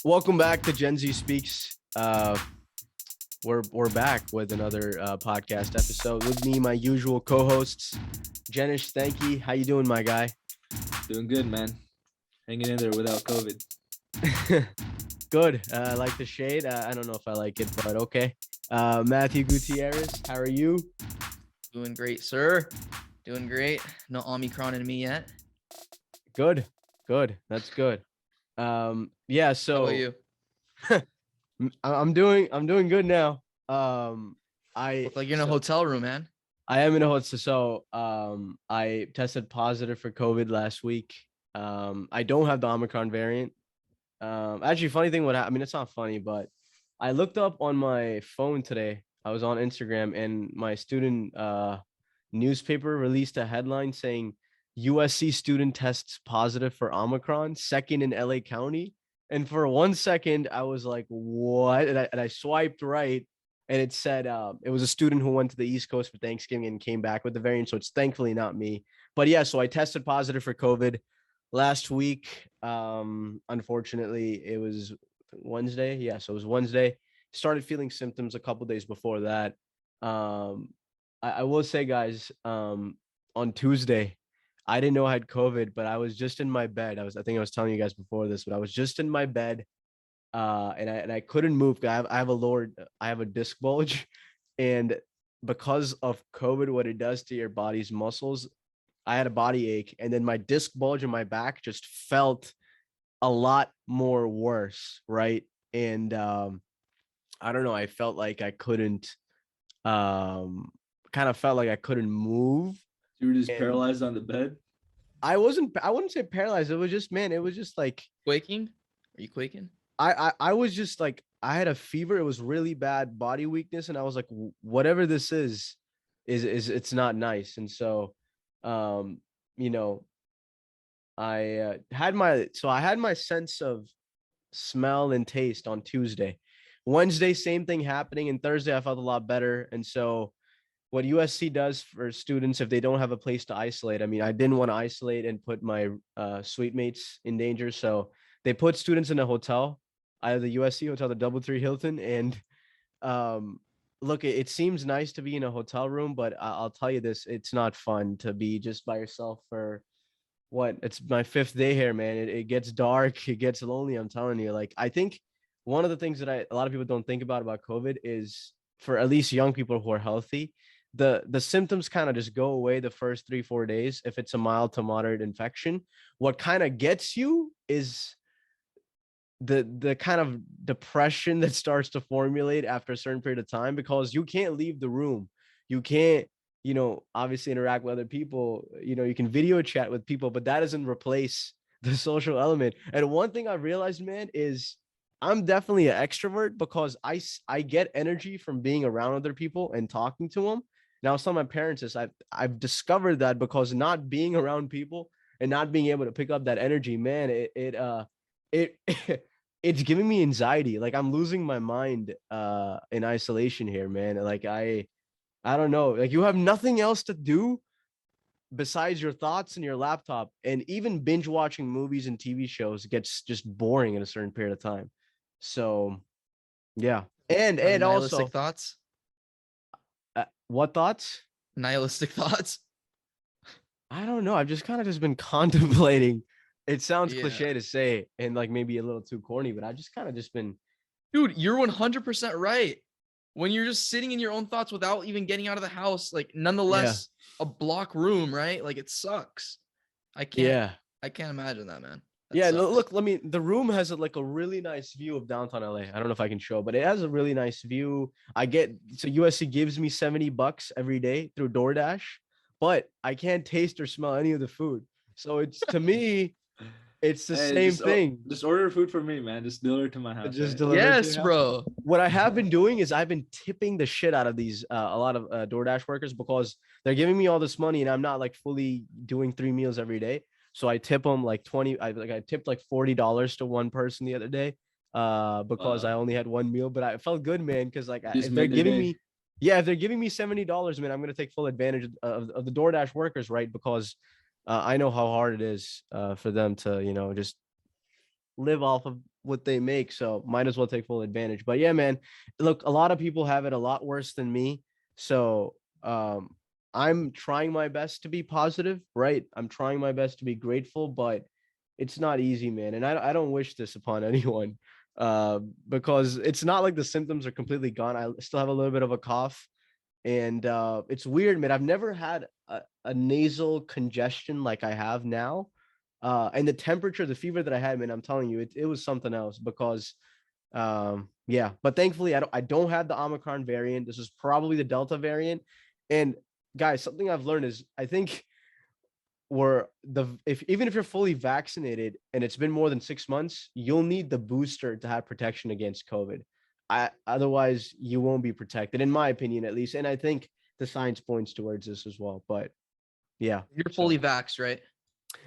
Welcome back to Gen Z Speaks. We're back with another podcast episode with me, my usual co-hosts, Jenish Thanki. How you doing, my guy? Doing good, man. Hanging in there without COVID. Good. I like the shade. I don't know if I like it, but okay. Matthew Gutierrez, how are you? Doing great, sir. Doing great. No Omicron in me yet. Good. Good. That's good. Yeah. How So about you? I'm doing good now. I Look like you're in a so hotel room, man. I am in a hotel. I tested positive for COVID last week. I don't have the Omicron variant. Actually, funny thing, I mean, it's not funny, but I looked up on my phone today. I was on Instagram, and my student newspaper released a headline saying USC student tests positive for Omicron, second in LA County. And for 1 second, I was like, "What?" And I swiped right, and it said it was a student who went to the East Coast for Thanksgiving and came back with the variant. So it's thankfully not me. But yeah, so I tested positive for COVID last week. Unfortunately, it was Wednesday. Yeah, so it was Wednesday. Started feeling symptoms a couple days before that. Um, I will say, guys, on Tuesday, I didn't know I had COVID, but I was just in my bed. I think I was telling you guys before this, but I was just in my bed, and I couldn't move. I have a disc bulge, and because of COVID, what it does to your body's muscles, I had a body ache, and then my disc bulge in my back just felt a lot more worse, right? And I don't know, I felt like I couldn't kind of felt like I couldn't move. You were just And paralyzed on the bed. I wouldn't say paralyzed. It was just, man, it was just like Quaking? Are you quaking? I was just like, I had a fever. It was really bad body weakness, and I was like, whatever this is it's not nice. And so um you know I had my sense of smell and taste on Tuesday. Wednesday, same thing happening, and Thursday I felt a lot better. And so what USC does for students if they don't have a place to isolate, I mean, I didn't want to isolate and put my suite mates in danger, so they put students in a hotel, either the USC hotel, the DoubleTree Hilton. And um look, it seems nice to be in a hotel room, but I'll tell you this, it's not fun to be just by yourself for what, it's my fifth day here, man. It gets dark, it gets lonely, I'm telling you. Like, I think one of the things that a lot of people don't think about COVID is, for at least young people who are healthy, the symptoms kind of just go away the first 3-4 days if it's a mild to moderate infection. What kind of gets you is the kind of depression that starts to formulate after a certain period of time, because you can't leave the room. You can't, obviously interact with other people. You can video chat with people, but that doesn't replace the social element. And one thing I realized, man, is I'm definitely an extrovert because I get energy from being around other people and talking to them. Now, some of my parents is I've discovered that because not being around people and not being able to pick up that energy, man, it it's giving me anxiety. Like, I'm losing my mind in isolation here, man. Like, I don't know. Like, you have nothing else to do besides your thoughts and your laptop, and even binge watching movies and TV shows gets just boring in a certain period of time. So, yeah. And Nihilistic also, thoughts? what thoughts? Nihilistic thoughts? I don't know. I've just kind of just been contemplating. It sounds Yeah. cliche to say and like maybe a little too corny, but I just kind of just been. Dude, you're 100% right. When you're just sitting in your own thoughts without even getting out of the house, like, nonetheless, a block room, right? Like, it sucks. I can't Yeah. I can't imagine that, man. That Yeah, sucks. look, the room has like a really nice view of downtown LA. I don't know if I can show, but it has a really nice view. So USC gives me $70 every day through DoorDash, but I can't taste or smell any of the food. So it's, to me, it's the Hey, same thing. just order food for me, man. Just deliver it to my house. Just Right? deliver it to Yes, your house. bro. What I have been doing is I've been tipping the shit out of these a lot of DoorDash workers, because they're giving me all this money and I'm not like fully doing 3 meals every day. So I tip them like 20. I tipped like $40 to one person the other day, because I only had one meal. But I felt good, man, because like Just if they're made their giving day. me, yeah, if they're giving me $70, man, I'm gonna take full advantage of the DoorDash workers, right? Because I know how hard it is for them to just live off of what they make, so might as well take full advantage. But yeah, man, look, a lot of people have it a lot worse than me. So I'm trying my best to be positive, right? I'm trying my best to be grateful, but it's not easy, man. And I don't wish this upon anyone. Because it's not like the symptoms are completely gone. I still have a little bit of a cough. And it's weird, man. I've never had a nasal congestion like I have now. And the temperature, the fever that I had, man, I'm telling you, it was something else because yeah, but thankfully I don't have the Omicron variant. This is probably the Delta variant. And guys, something I've learned is I think if even if you're fully vaccinated and it's been more than 6 months, you'll need the booster to have protection against COVID. Otherwise you won't be protected, in my opinion, at least. And I think the science points towards this as well. But yeah, You're fully vaxxed, right?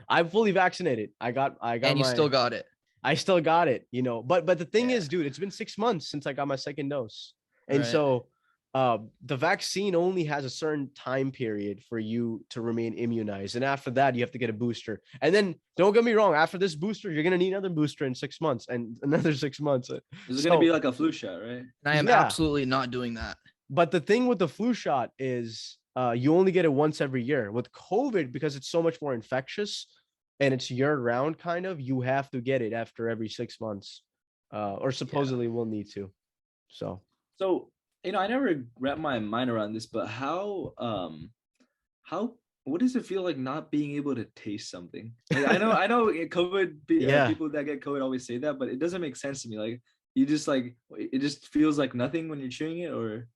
I'm fully vaccinated. And you still got it. I still got it, but the thing Yeah. is, dude, it's been 6 months since I got my second dose. And Right. so the vaccine only has a certain time period for you to remain immunized. And after that, you have to get a booster. And then don't get me wrong, after this booster, you're going to need another booster in 6 months and another 6 months. This is going to be like a flu shot, right? And I am absolutely not doing that. But the thing with the flu shot is you only get it once every year. With COVID, because it's so much more infectious and it's year round kind of, you have to get it after every 6 months, or supposedly we'll need to. So, I never wrapped my mind around this, but how what does it feel like not being able to taste something? Like, I know COVID, people that get COVID always say that, but it doesn't make sense to me. Like, you just like, it just feels like nothing when you're chewing it, or?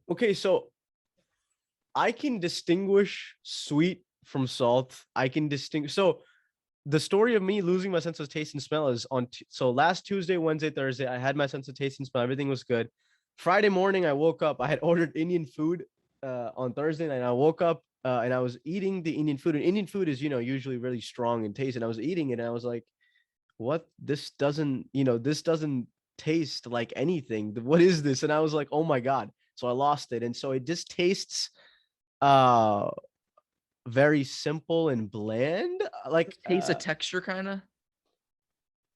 Okay, so I can distinguish sweet from salt. I can distinguish. So the story of me losing my sense of taste and smell is so last Tuesday, Wednesday, Thursday, I had my sense of taste and smell. Everything was good. Friday morning, I woke up. I had ordered Indian food on Thursday night. I woke up and I was eating the Indian food. And Indian food is, usually really strong in taste. And I was eating it and I was like, what? This doesn't taste like anything. What is this? And I was like, oh my God. So I lost it. And so it just tastes very simple and bland. Like taste a texture kind of.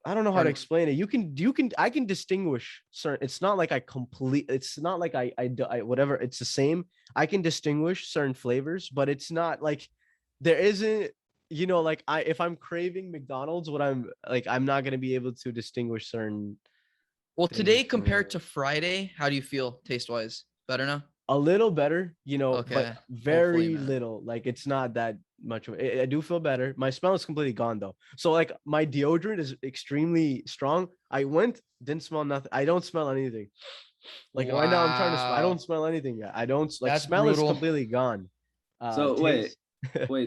I don't know how to explain it. I can distinguish certain. It's not like it's not like I whatever. It's the same. I can distinguish certain flavors, but it's not like there isn't, like if I'm craving McDonald's, I'm not going to be able to distinguish certain. Well, today compared to Friday, how do you feel taste wise? Better now? A little better, okay. But very little. Like it's not that much of it. I do feel better. My smell is completely gone though. So like my deodorant is extremely strong. Didn't smell nothing. I don't smell anything. Like right now I'm trying to smell. I don't smell anything yet. I don't like That's smell brutal. is completely gone. So wait.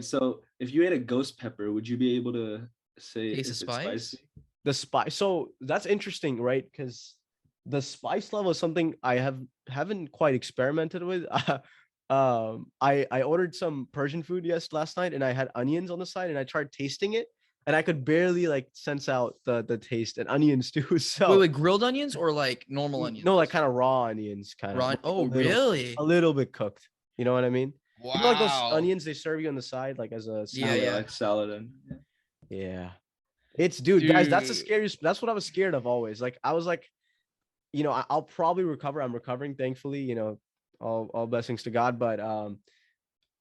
So if you ate a ghost pepper, would you be able to say taste the spice? The spice. So that's interesting, right? Because the spice level is something I haven't quite experimented with. I ordered some Persian food last night and I had onions on the side and I tried tasting it and I could barely like sense out the taste, and onions too. So wait, grilled onions or like normal onions? No, like kind of raw onions, kind raw. of. Oh, really? A little bit cooked. You know what I mean? Wow. Like those onions they serve you on the side, like as a salad. Yeah, like salad. And yeah, it's dude, guys. That's the scariest. That's what I was scared of always. Like I was like, I'll probably recover. I'm recovering, thankfully. All blessings to God. But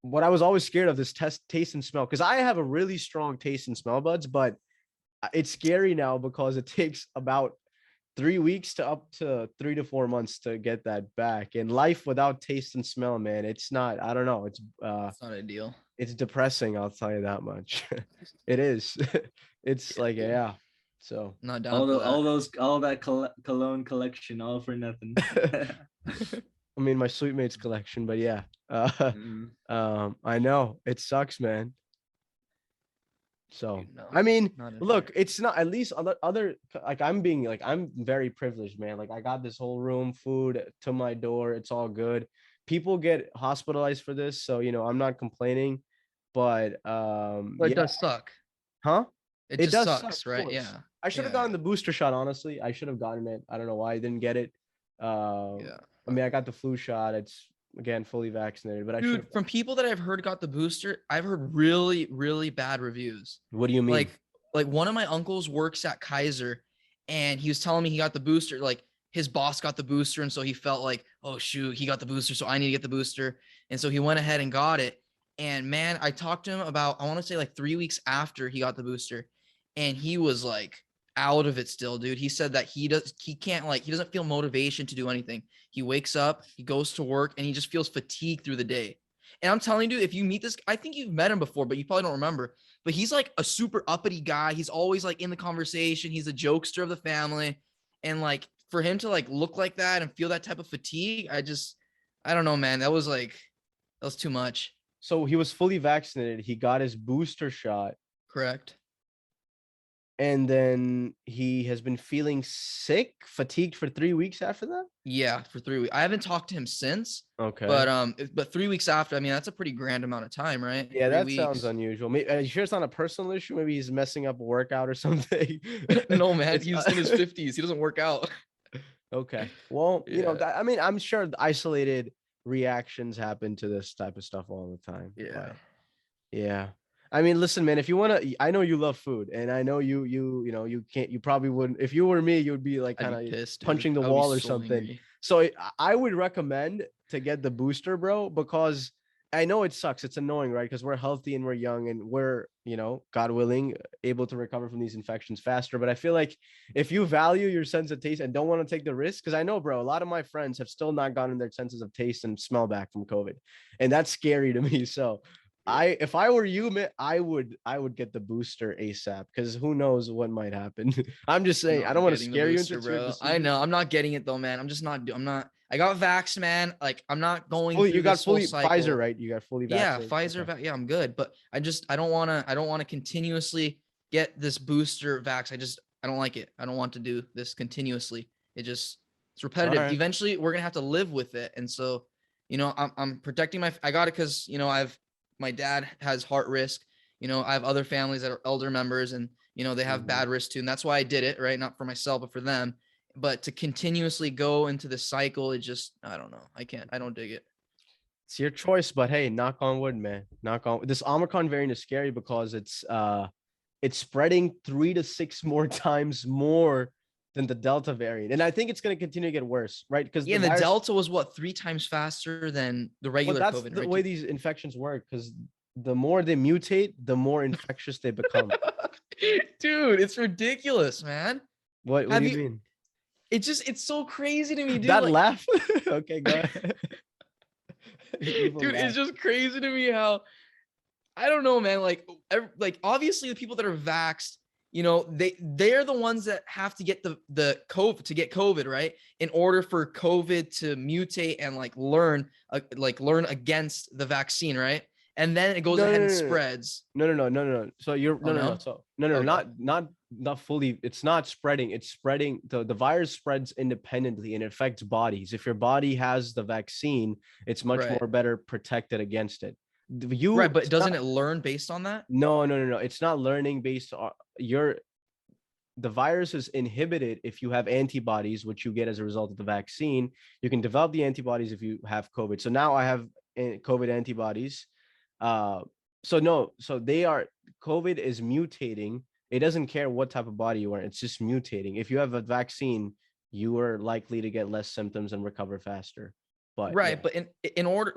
what I was always scared of this taste and smell, because I have a really strong taste and smell buds, but it's scary now because it takes about 3 weeks to up to 3 to 4 months to get that back. And life without taste and smell, man, it's not. I don't know. It's not ideal. It's depressing. I'll tell you that much. It is. It's like So not down all that cologne collection, all for nothing. I mean, my sweet mates collection, but yeah. I know it sucks, man. So I mean, look, it's not, at least other like I'm very privileged, man. Like I got this whole room, food to my door. It's all good. People get hospitalized for this, so I'm not complaining. But it does suck. Huh? It just sucks, right? Yeah. I should have gotten the booster shot, honestly. I should have gotten it. I don't know why I didn't get it. I mean, I got the flu shot. It's again fully vaccinated, but Dude, from people that I've heard got the booster, I've heard really, really bad reviews. What do you mean? Like like one of my uncles works at Kaiser, and he was telling me he got the booster. Like his boss got the booster, and so he felt like, oh shoot, he got the booster, so I need to get the booster, and so he went ahead and got it. And man, I talked to him about, I want to say like 3 weeks after he got the booster, and he was like out of it still, dude. He said that he doesn't feel motivation to do anything. He wakes up, he goes to work, and he just feels fatigued through the day. And I'm telling you, if you meet this, I think you've met him before, but you probably don't remember. But he's like a super uppity guy. He's always like in the conversation. He's a jokester of the family. And like for him to like look like that and feel that type of fatigue, I don't know, man. That was too much. So he was fully vaccinated. He got his booster shot. Correct. And then he has been feeling sick, fatigued for 3 weeks after that. Yeah, for 3 weeks. I haven't talked to him since. Okay. But 3 weeks after, I mean, that's a pretty grand amount of time, right? Yeah, 3 that weeks. sounds unusual. Maybe, are you sure it's not a personal issue? Maybe he's messing up a workout or something. No, man, he's in his 50s. He doesn't work out. Okay. Well, you know, Yeah. I mean, I'm sure the isolated reactions happen to this type of stuff all the time. Yeah. But, yeah. I mean, listen, man, if you want to, I know you love food, and I know you probably wouldn't, if you were me, you would be like kind of punching the wall or something. Angry. So I would recommend to get the booster, bro, because I know it sucks. It's annoying, right? Because we're healthy and we're young and we're, God willing, able to recover from these infections faster. But I feel like if you value your sense of taste and don't want to take the risk, because I know, bro, a lot of my friends have still not gotten their senses of taste and smell back from COVID. And that's scary to me. So if I were you, man, I would get the booster ASAP, because who knows what might happen. I'm just saying, I don't want to scare you into bro. I know I'm not getting it though, man. I got vaxxed, man. Like I'm not going through you got this whole fully cycle. Pfizer, right? You got fully vaccinated. Yeah, Pfizer. Okay. Yeah, I'm good. But I don't want to continuously get this booster vax. I don't like it. I don't want to do this continuously. It's repetitive. Right. Eventually we're going to have to live with it. And so, I'm protecting I got it because, my dad has heart risk. I have other families that are elder members and, they have bad risk too. And that's why I did it, right? Not for myself, but for them. But to continuously go into this cycle, I don't know. I don't dig it. It's your choice, but hey, knock on wood, man. Knock on. This Omicron variant is scary because it's spreading 3 to 6 more times more than the Delta variant, and I think it's going to continue to get worse, right? Because the Delta was 3 times faster than the regular that's COVID. The way these infections work, because the more they mutate, the more infectious they become. Dude, it's ridiculous, man. What do you mean? It's so crazy to me, dude. That laugh. Okay, go ahead. Dude, it's just crazy to me how, I don't know, man. Like obviously the people that are vaxxed, they're the ones that have to get the COVID to get COVID, right? In order for COVID to mutate and learn against the vaccine, right? And then it goes ahead and spreads. No. So you're not fully. It's not spreading. It's spreading. The virus spreads independently and it affects bodies. If your body has the vaccine, it's much more better protected against it. But doesn't it learn based on that? No. It's not learning based on the virus is inhibited if you have antibodies, which you get as a result of the vaccine. You can develop the antibodies if you have COVID. So now I have COVID antibodies. So COVID is mutating. It doesn't care what type of body you are. It's just mutating. If you have a vaccine, you are likely to get less symptoms and recover faster. But but in order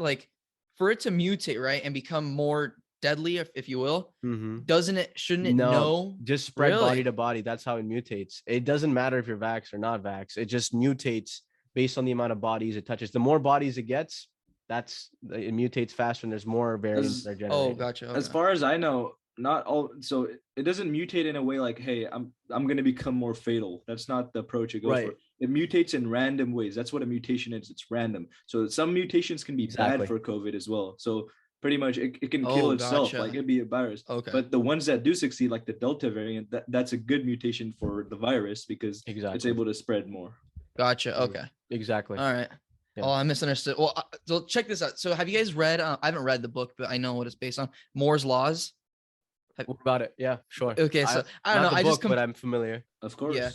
for it to mutate, right, and become more deadly, if you will, shouldn't it know? Just spread body to body. That's how it mutates. It doesn't matter if you're vaxxed or not vaxxed. It just mutates based on the amount of bodies it touches. The more bodies it gets, it mutates faster, and there's more variants that are generated. Oh, gotcha. Okay. As far as I know, not all. So it doesn't mutate in a way like, hey, I'm going to become more fatal. That's not the approach it goes for. It mutates in random ways. That's what a mutation is. It's random. So some mutations can be bad for COVID as well. So pretty much it can kill itself. Like it'd be a virus. Okay. But the ones that do succeed, like the Delta variant, that's a good mutation for the virus because it's able to spread more. Gotcha. Okay. Exactly. All right. Yeah. Oh, I misunderstood. Well, so check this out. So have you guys read, I haven't read the book, but I know what it's based on. Moore's Laws. What about it? Yeah, sure. Okay. So I don't know. But I'm familiar. Of course. Yeah.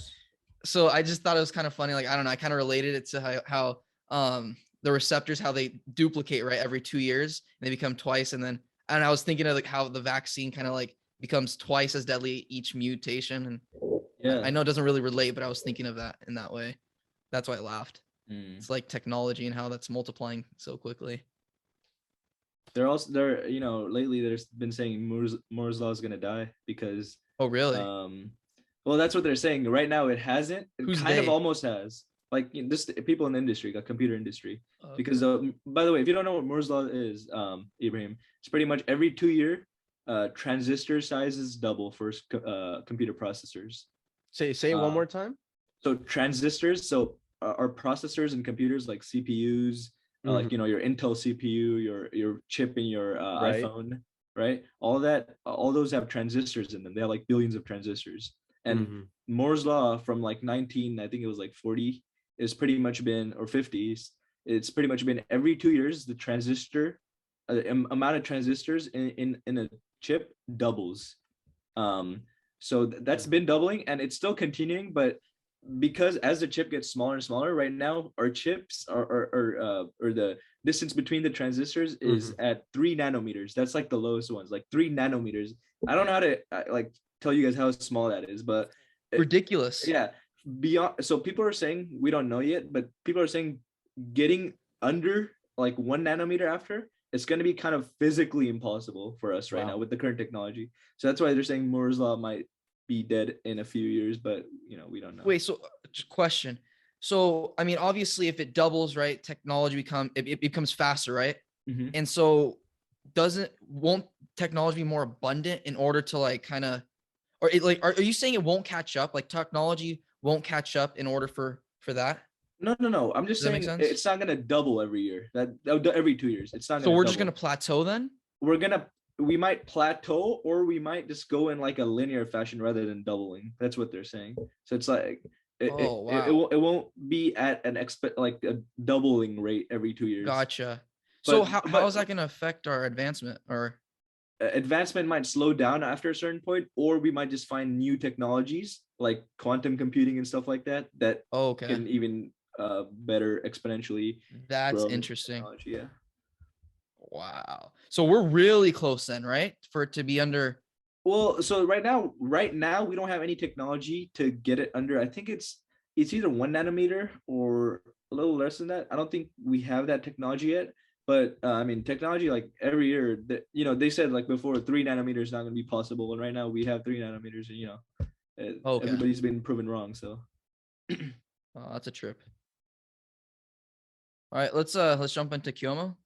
So I just thought it was kind of funny. I don't know. I kind of related it to how the receptors, how they duplicate, right, every 2 years and they become twice. And then, I was thinking of how the vaccine kind of becomes twice as deadly each mutation. And Yeah. I know it doesn't really relate, but I was thinking of that in that way. That's why I laughed. It's like technology and how that's multiplying so quickly. They're lately there's been saying Moore's law is gonna die because Oh, really? well, that's what they're saying right now. It hasn't. It Who's kind they? of almost has. Like this, people in the industry, like computer industry. Okay. Because by the way, if you don't know what Moore's law is, Ibrahim, it's pretty much every 2 year, transistor sizes double for computer processors. Say it one more time. So transistors, so our processors and computers like CPUs, like your Intel CPU, your chip in your Right. iPhone, right? All those have transistors in them. They have like billions of transistors. And Moore's law from like 19, I think it was like 40, is pretty much been, or 50s, it's pretty much been every 2 years the transistor amount of transistors in a chip doubles. So that's been doubling and it's still continuing, but because as the chip gets smaller and smaller, right now our chips or the distance between the transistors is at 3 nanometers. That's like the lowest ones, like 3 nanometers. I don't know how to like tell you guys how small that is, but ridiculous. Yeah, beyond. So people are saying, we don't know yet, but people are saying getting under like 1 nanometer after, it's going to be kind of physically impossible for us right now with the current technology. So that's why they're saying Moore's law might be dead in a few years, but we don't know. Wait, so question. So I mean, obviously, if it doubles, right, technology it becomes faster, right? And so won't technology be more abundant in order to like kind of, or it like, are you saying it won't catch up? Like technology won't catch up in order for that? No. I'm just saying it's not gonna double every year. That every 2 years. It's not gonna. So we're double. just gonna plateau then? We might plateau, or we might just go in like a linear fashion rather than doubling. That's what they're saying. So it's like it won't be at an like a doubling rate every 2 years. Gotcha. So how is that gonna affect our advancement? Or advancement might slow down after a certain point, or we might just find new technologies like quantum computing and stuff like that can even better exponentially. That's interesting. Yeah. Wow. So we're really close then, right? For it to be under. Well, so right now we don't have any technology to get it under. I think it's either 1 nanometer or a little less than that. I don't think we have that technology yet. But I mean, technology, like every year, they said like before 3 nanometers is not going to be possible, and right now we have 3 nanometers, and everybody's been proven wrong. So that's a trip. All right, let's jump into Cuomo.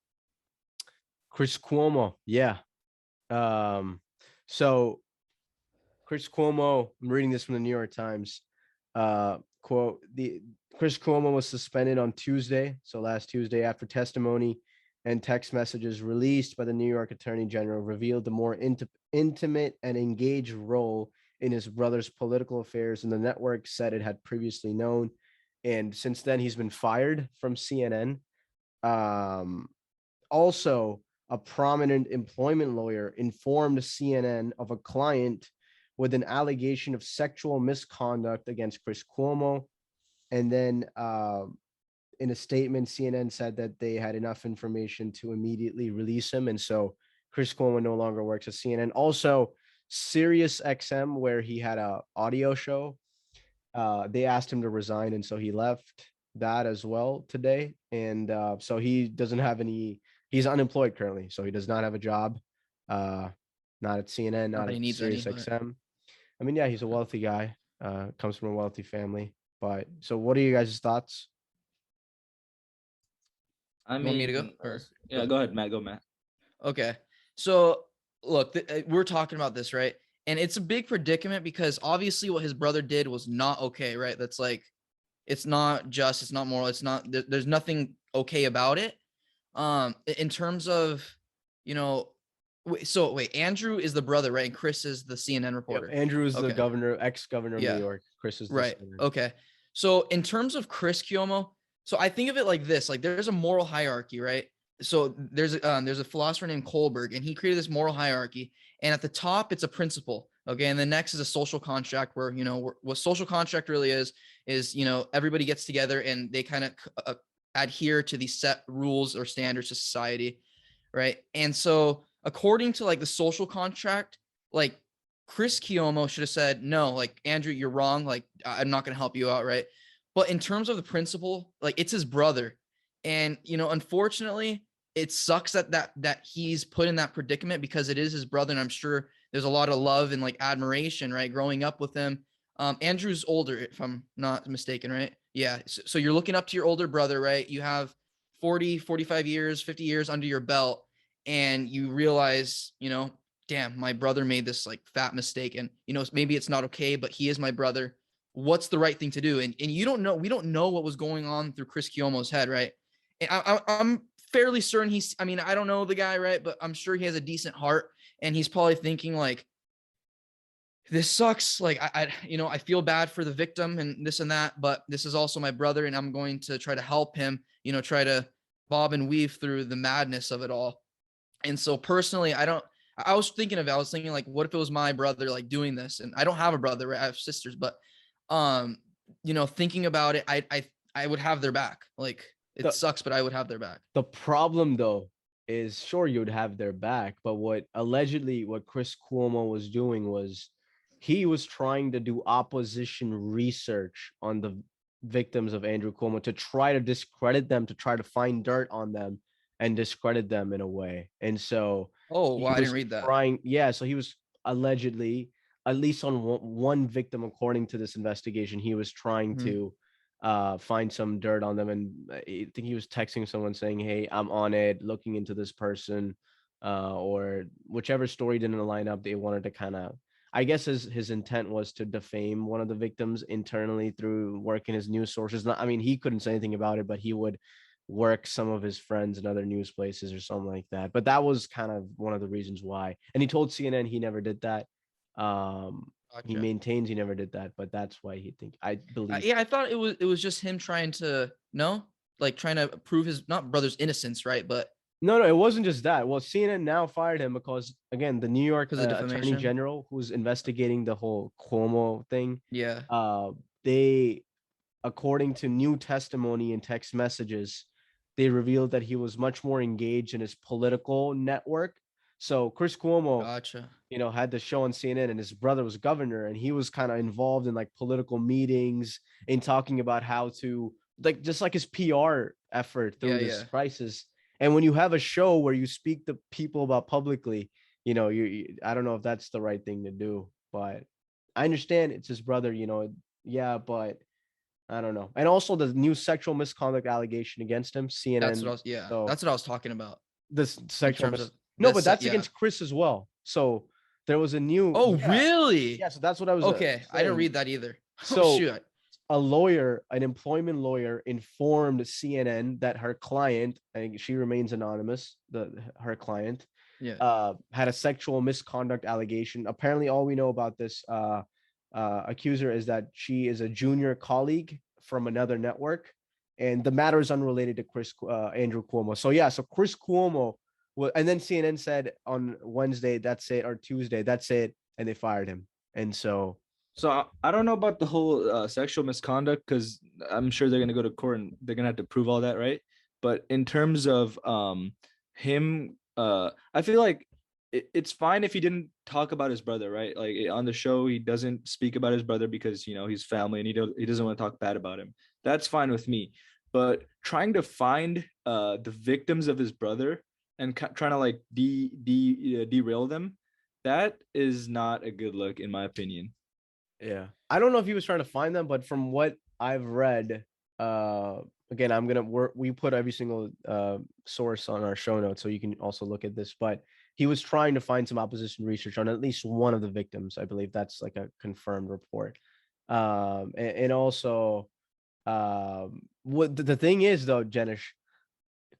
Chris Cuomo, yeah. So Chris Cuomo, I'm reading this from the New York Times. Quote: Chris Cuomo was suspended on Tuesday, so last Tuesday, after testimony and text messages released by the New York Attorney General revealed the more intimate and engaged role in his brother's political affairs than the network said it had previously known. And since then, he's been fired from CNN. Also, a prominent employment lawyer informed CNN of a client with an allegation of sexual misconduct against Chris Cuomo. And then in a statement, CNN said that they had enough information to immediately release him. And so Chris Cuomo no longer works at CNN. Also, Sirius XM, where he had an audio show, they asked him to resign. And so he left that as well today. And so he doesn't have he's unemployed currently. So he does not have a job, not at CNN, not at Sirius XM. I mean, yeah, he's a wealthy guy, comes from a wealthy family. But so what are you guys' thoughts? I mean, want me to go? Yeah, go ahead, Matt. Go, Matt. Okay. So look, we're talking about this, right? And it's a big predicament because obviously what his brother did was not okay, right? That's like, it's not just, it's not moral. It's not, there's nothing okay about it. In terms of, wait, Andrew is the brother, right? And Chris is the CNN reporter. Yep. Andrew is the governor, ex-governor of New York. Chris is the right. Senator. Okay. So in terms of Chris Cuomo, so I think of it like this, like there's a moral hierarchy, right? So there's a philosopher named Kohlberg, and he created this moral hierarchy. And at the top, it's a principle. Okay. And the next is a social contract where, what social contract really is, everybody gets together and they kind of adhere to these set rules or standards of society. Right. And so according to like the social contract, like Chris Cuomo should have said, no, like, Andrew, you're wrong. Like, I'm not going to help you out. Right. But in terms of the principal, like, it's his brother. And, unfortunately, it sucks that he's put in that predicament because it is his brother. And I'm sure there's a lot of love and like admiration, right? Growing up with him. Andrew's older, if I'm not mistaken, right? Yeah. So you're looking up to your older brother, right? You have 40, 45 years, 50 years under your belt. And you realize, damn, my brother made this like fat mistake, and maybe it's not okay, but he is my brother. What's the right thing to do? And we don't know what was going on through Chris Cuomo's head, right? And I'm fairly certain I don't know the guy, right, but I'm sure he has a decent heart, and he's probably thinking like, this sucks. Like, I feel bad for the victim and this and that, but this is also my brother, and I'm going to try to help him, try to bob and weave through the madness of it all. And so personally, I was thinking like, what if it was my brother like doing this? And I don't have a brother, right? I have sisters, but thinking about it, I would have their back. Like, it sucks, but I would have their back. The problem though is, sure, you would have their back, but what Chris Cuomo was doing was he was trying to do opposition research on the victims of Andrew Cuomo to try to discredit them, to try to find dirt on them and discredit them in a way. And so I didn't read that. So he was allegedly, at least on one victim, according to this investigation, he was trying to find some dirt on them. And I think he was texting someone saying, hey, I'm on it, looking into this person, or whichever story didn't line up. They wanted to kind of, I guess his intent was to defame one of the victims internally through working his news sources. He couldn't say anything about it, but he would work some of his friends in other news places or something like that. But that was kind of one of the reasons why. And he told CNN he never did that. He maintains he never did that, but that's why I believe. I thought it was just him trying to trying to prove his not brother's innocence, right? But no, it wasn't just that. Well, CNN now fired him because, again, the New York Attorney General, who's investigating the whole Cuomo thing. Yeah. They, according to new testimony and text messages, they revealed that he was much more engaged in his political network. So Chris Cuomo, had the show on CNN, and his brother was governor, and he was kind of involved in like political meetings and talking about how to just like his PR effort through this crisis. And when you have a show where you speak to people about publicly, I don't know if that's the right thing to do, but I understand it's his brother, but I don't know. And also the new sexual misconduct allegation against him, CNN. That's what I was talking about. This sexual but that's against Chris as well. So there was a new. Oh, really? Yeah. So that's what I was. Okay, I didn't read that either. So a lawyer, an employment lawyer, informed CNN that her client, I think she remains anonymous, her client, had a sexual misconduct allegation. Apparently, all we know about this accuser is that she is a junior colleague from another network, and the matter is unrelated to Andrew Cuomo. So Chris Cuomo, and then CNN said on Wednesday, that's it, or Tuesday, that's it, and they fired him. And so I don't know about the whole sexual misconduct, because I'm sure they're going to go to court and they're going to have to prove all that, right? But in terms of him, I feel like it's fine if he didn't talk about his brother, right? Like on the show, he doesn't speak about his brother because, he's family and he doesn't want to talk bad about him. That's fine with me. But trying to find the victims of his brother and trying to like derail them, that is not a good look, in my opinion. Yeah, I don't know if he was trying to find them, but from what I've read, again, we put every single source on our show notes, so you can also look at this. But he was trying to find some opposition research on at least one of the victims. I believe that's like a confirmed report. And also, what the thing is though, Jenish,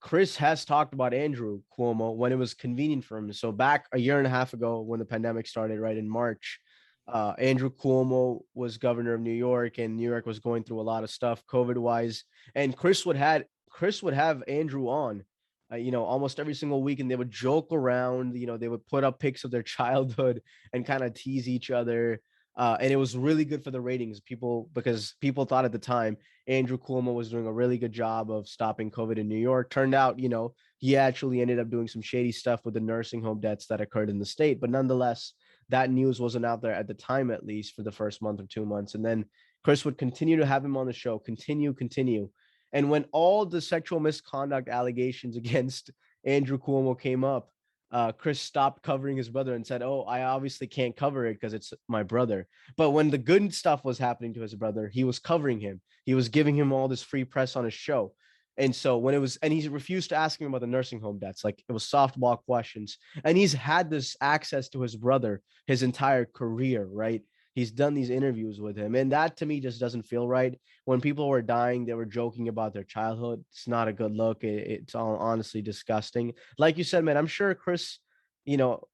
Chris has talked about Andrew Cuomo when it was convenient for him. So back a year and a half ago, when the pandemic started, right in March, Andrew Cuomo was governor of New York, and New York was going through a lot of stuff COVID wise. And Chris would have Andrew on, almost every single week, and they would joke around. They would put up pics of their childhood and kind of tease each other. And it was really good for the ratings, because people thought at the time Andrew Cuomo was doing a really good job of stopping COVID in New York. Turned out, he actually ended up doing some shady stuff with the nursing home deaths that occurred in the state. But nonetheless, that news wasn't out there at the time, at least for the first month or 2 months. And then Chris would continue to have him on the show, continue. And when all the sexual misconduct allegations against Andrew Cuomo came up, Chris stopped covering his brother and said, "Oh, I obviously can't cover it because it's my brother." But when the good stuff was happening to his brother, he was covering him. He was giving him all this free press on his show. And so when it was, and he refused to ask him about the nursing home debts, like it was softball questions. And he's had this access to his brother his entire career, right? He's done these interviews with him. And that to me just doesn't feel right. When people were dying, they were joking about their childhood. It's not a good look. It's all honestly disgusting. Like you said, man, I'm sure Chris, you know,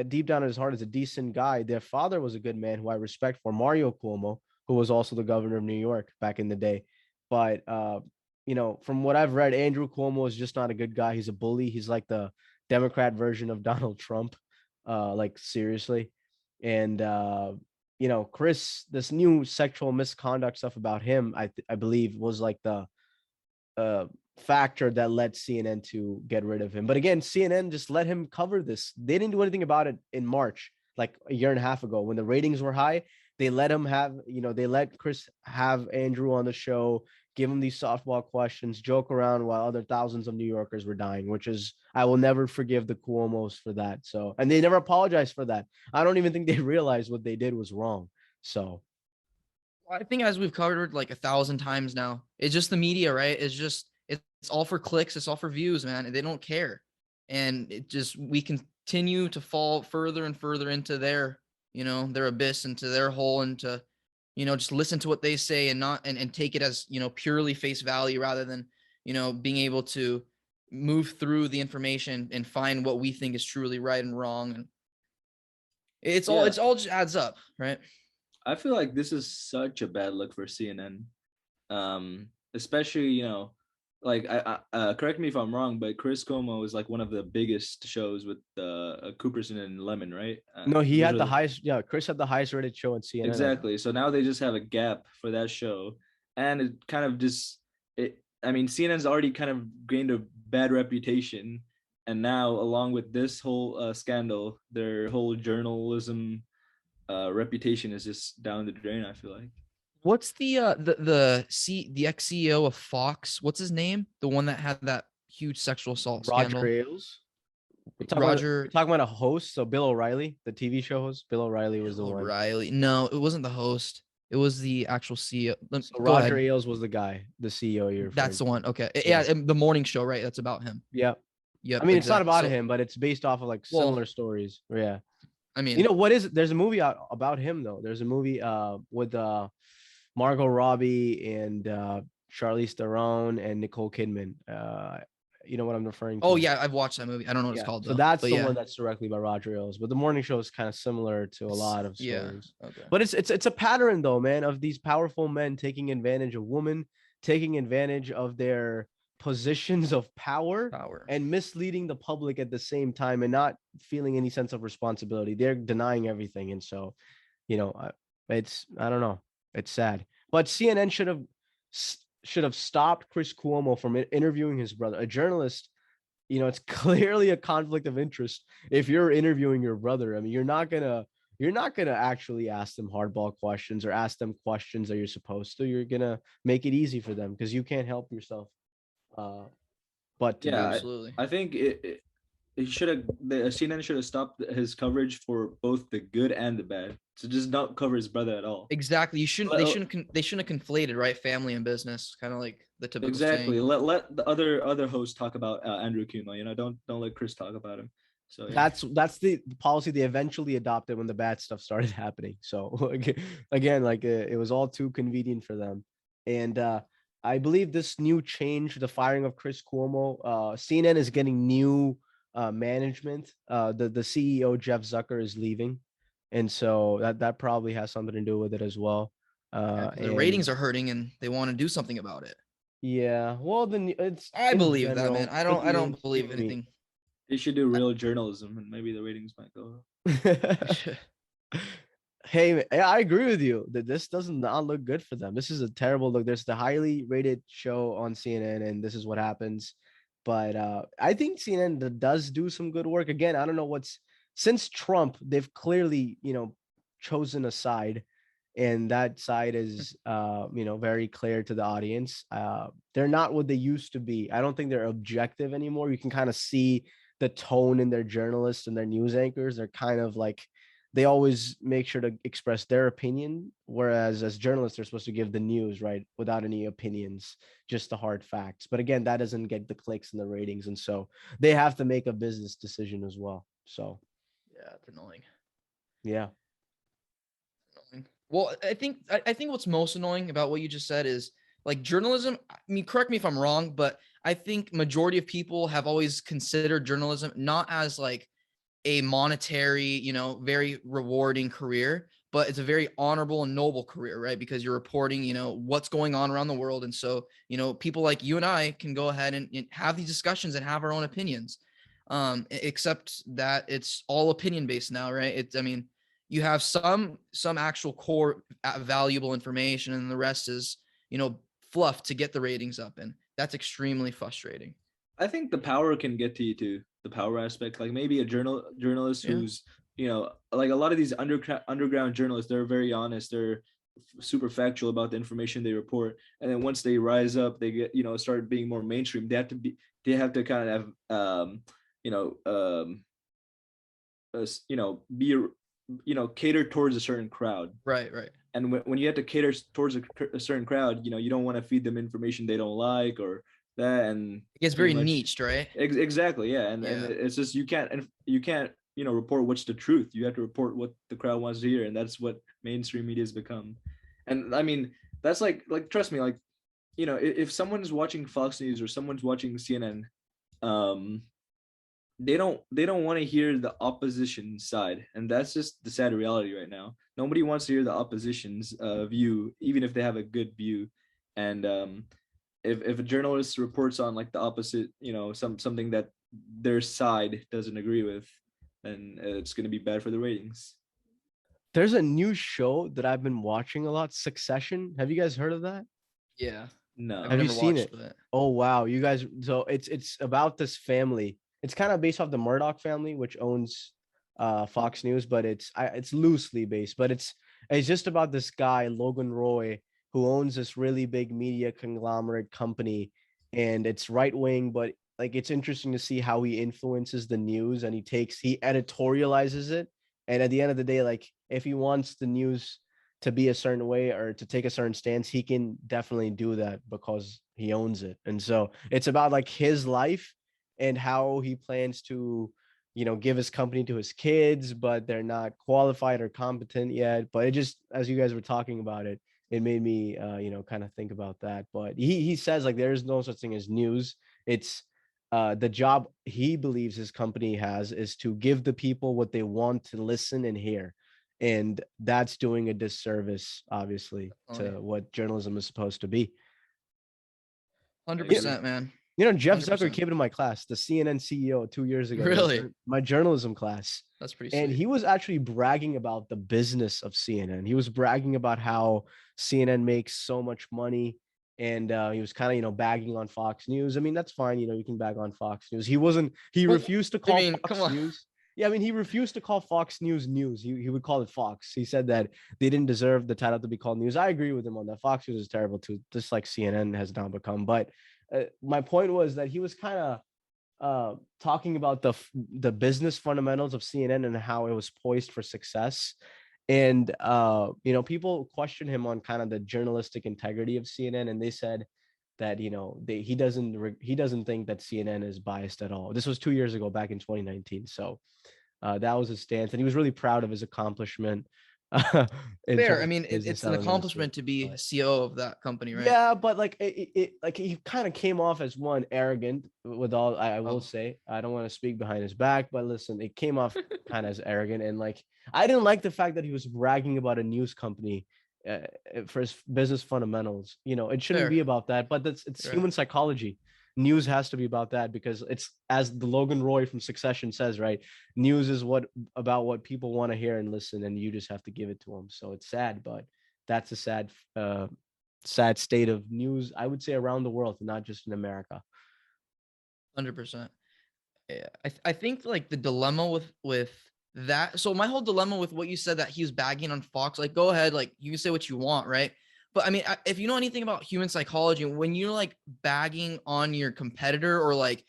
deep down in his heart is a decent guy. Their father was a good man who I respect for, Mario Cuomo, who was also the governor of New York back in the day. But from what I've read, Andrew Cuomo is just not a good guy. He's a bully. He's like the Democrat version of Donald Trump. Like seriously. And Chris, this new sexual misconduct stuff about him, I believe was like the factor that led CNN to get rid of him. But again, CNN just let him cover this. They didn't do anything about it in March, like a year and a half ago when the ratings were high. They let him have, they let Chris have Andrew on the show, give him these softball questions, joke around while other thousands of New Yorkers were dying, which is, I will never forgive the Cuomos for that. So, and they never apologized for that. I don't even think they realized what they did was wrong. So I think as we've covered like 1,000 times now, it's just the media, right? It's all for clicks. It's all for views, man. They don't care. And we continue to fall further and further into their abyss, into their hole, and to, just listen to what they say and not, and take it as, purely face value rather than, being able to move through the information and find what we think is truly right and wrong. And it's all just adds up, right? I feel like this is such a bad look for CNN. Especially, like correct me if I'm wrong, but Chris Cuomo is like one of the biggest shows with Cooperson and Lemon, right? No, he had the highest. Yeah, Chris had the highest rated show on CNN. Exactly. So now they just have a gap for that show, and it kind of just I mean, CNN's already kind of gained a bad reputation, and now along with this whole scandal, their whole journalism reputation is just down the drain. I feel like. What's the ex-CEO of Fox? What's his name? The one that had that huge sexual assault scandal. Roger Ailes. We're talking about a host. So Bill O'Reilly, the TV show host. Bill O'Reilly was the one. O'Reilly. No, it wasn't the host. It was the actual CEO. So Roger Ailes was the guy, the CEO. That's the one. Okay. Yeah, the morning show, right? That's about him. Yeah. Yeah. I mean, it's not about him, but it's based off of like similar stories. Yeah. I mean, what is it? There's a movie out about him though. There's a movie with Margot Robbie and Charlize Theron and Nicole Kidman. You know what I'm referring to? Oh yeah, I've watched that movie. I don't know what it's called though. So that's the one that's directly by Roger Ailes. But the morning show is kind of similar to a lot of stories. Yeah. Okay. But it's a pattern though, man, of these powerful men taking advantage of women, taking advantage of their positions of power and misleading the public at the same time and not feeling any sense of responsibility. They're denying everything. And so, it's, I don't know. It's sad. But CNN should have stopped Chris Cuomo from interviewing his brother. A journalist, it's clearly a conflict of interest if you're interviewing your brother. I mean, you're not gonna actually ask them hardball questions or ask them questions that you're supposed to. You're gonna make it easy for them because you can't help yourself. But yeah, absolutely. I think it should have, CNN should have stopped his coverage for both the good and the bad. So just not cover his brother at all. Exactly. They shouldn't have conflated, right? Family and business, kind of like the typical. Exactly. Saying. Let the other hosts talk about Andrew Cuomo. Don't let Chris talk about him. So yeah. That's the policy they eventually adopted when the bad stuff started happening. So again, like it was all too convenient for them. And I believe this new change, the firing of Chris Cuomo, CNN is getting new management. The CEO Jeff Zucker is leaving, and so that probably has something to do with it as well. The ratings are hurting, and they want to do something about it. Yeah, well, then I believe that, man. I don't believe anything. They should do real journalism, and maybe the ratings might go up. Hey, I agree with you that this does not look good for them. This is a terrible look. There's the highly rated show on CNN, and this is what happens. But I think CNN does do some good work. Again, I don't know what's since Trump, they've clearly, chosen a side, and that side is, very clear to the audience. They're not what they used to be. I don't think they're objective anymore. You can kind of see the tone in their journalists and their news anchors. They're kind of like, they always make sure to express their opinion, whereas as journalists, they're supposed to give the news, right, without any opinions, just the hard facts. But again, that doesn't get the clicks and the ratings, and so they have to make a business decision as well. So Yeah, it's annoying. yeah. Well, I think what's most annoying about what you just said is like journalism. I mean, correct me if I'm wrong, but I think majority of people have always considered journalism not as like a monetary, very rewarding career, but it's a very honorable and noble career, right? Because you're reporting, what's going on around the world. And so, people like you and I can go ahead and have these discussions and have our own opinions. Except that it's all opinion based now, right? I mean, you have some actual core valuable information, and the rest is, fluff to get the ratings up. And that's extremely frustrating. I think the power can get to you too. The power aspect, like maybe a journalist who's, like a lot of these underground journalists, they're very honest, they're super factual about the information they report, and then once they rise up, they get, start being more mainstream. They have to kind of be, cater towards a certain crowd. Right. And when you have to cater towards a certain crowd, you don't want to feed them information they don't like or that, and it gets very niched, right? Exactly, yeah. And it's just you can't report what's the truth. You have to report what the crowd wants to hear, and that's what mainstream media has become. And I mean, that's like trust me, like, if someone's watching Fox News or someone's watching CNN, they don't want to hear the opposition side, and that's just the sad reality right now. Nobody wants to hear the opposition's view, even if they have a good view. And if a journalist reports on like the opposite, something that their side doesn't agree with, then it's going to be bad for the ratings. There's a new show that I've been watching a lot, Succession. Have you guys heard of that? Yeah. No. Have you seen it? Oh wow, you guys. So it's about this family. It's kind of based off the Murdoch family, which owns Fox News, but it's loosely based. But it's just about this guy, Logan Roy, who owns this really big media conglomerate company, and it's right wing, but like it's interesting to see how he influences the news, and he editorializes it. And at the end of the day, like if he wants the news to be a certain way or to take a certain stance, he can definitely do that because he owns it. And so it's about like his life and how he plans to, give his company to his kids, but they're not qualified or competent yet. But it just, as you guys were talking about it, it made me, kind of think about that. But he says like there is no such thing as news. It's the job he believes his company has is to give the people what they want to listen and hear. And that's doing a disservice, obviously, to what journalism is supposed to be. 100%, man. Jeff Zucker came into my class, the CNN CEO 2 years ago. Really? My journalism class. That's pretty sweet. And he was actually bragging about the business of CNN. He was bragging about how CNN makes so much money. And he was kind of, bagging on Fox News. I mean, that's fine. You can bag on Fox News. He refused to call Fox News. Yeah, I mean, he refused to call Fox News news. He would call it Fox. He said that they didn't deserve the title to be called news. I agree with him on that. Fox News is terrible too, just like CNN has now become. But my point was that he was kind of talking about the business fundamentals of CNN and how it was poised for success. And people question him on kind of the journalistic integrity of CNN, and they said that he doesn't think that CNN is biased at all. This was 2 years ago, back in 2019. So that was his stance, and he was really proud of his accomplishment. Fair. I mean, it's an accomplishment to be CEO of that company, right? Yeah, but like like he kind of came off as one arrogant. With all I will say, I don't want to speak behind his back, but listen, it came off kind of as arrogant, and like I didn't like the fact that he was bragging about a news company for his business fundamentals. It shouldn't be about that, but it's human psychology. News has to be about that because it's, as the Logan Roy from Succession says, right? News is about what people want to hear and listen, and you just have to give it to them. So it's sad, but that's a sad state of news, I would say, around the world, not just in America. 100%. Yeah, I think like the dilemma with that. So my whole dilemma with what you said, that he was bagging on Fox, like, go ahead, like, you can say what you want, right? But I mean, if you know anything about human psychology, when you're like bagging on your competitor, or like,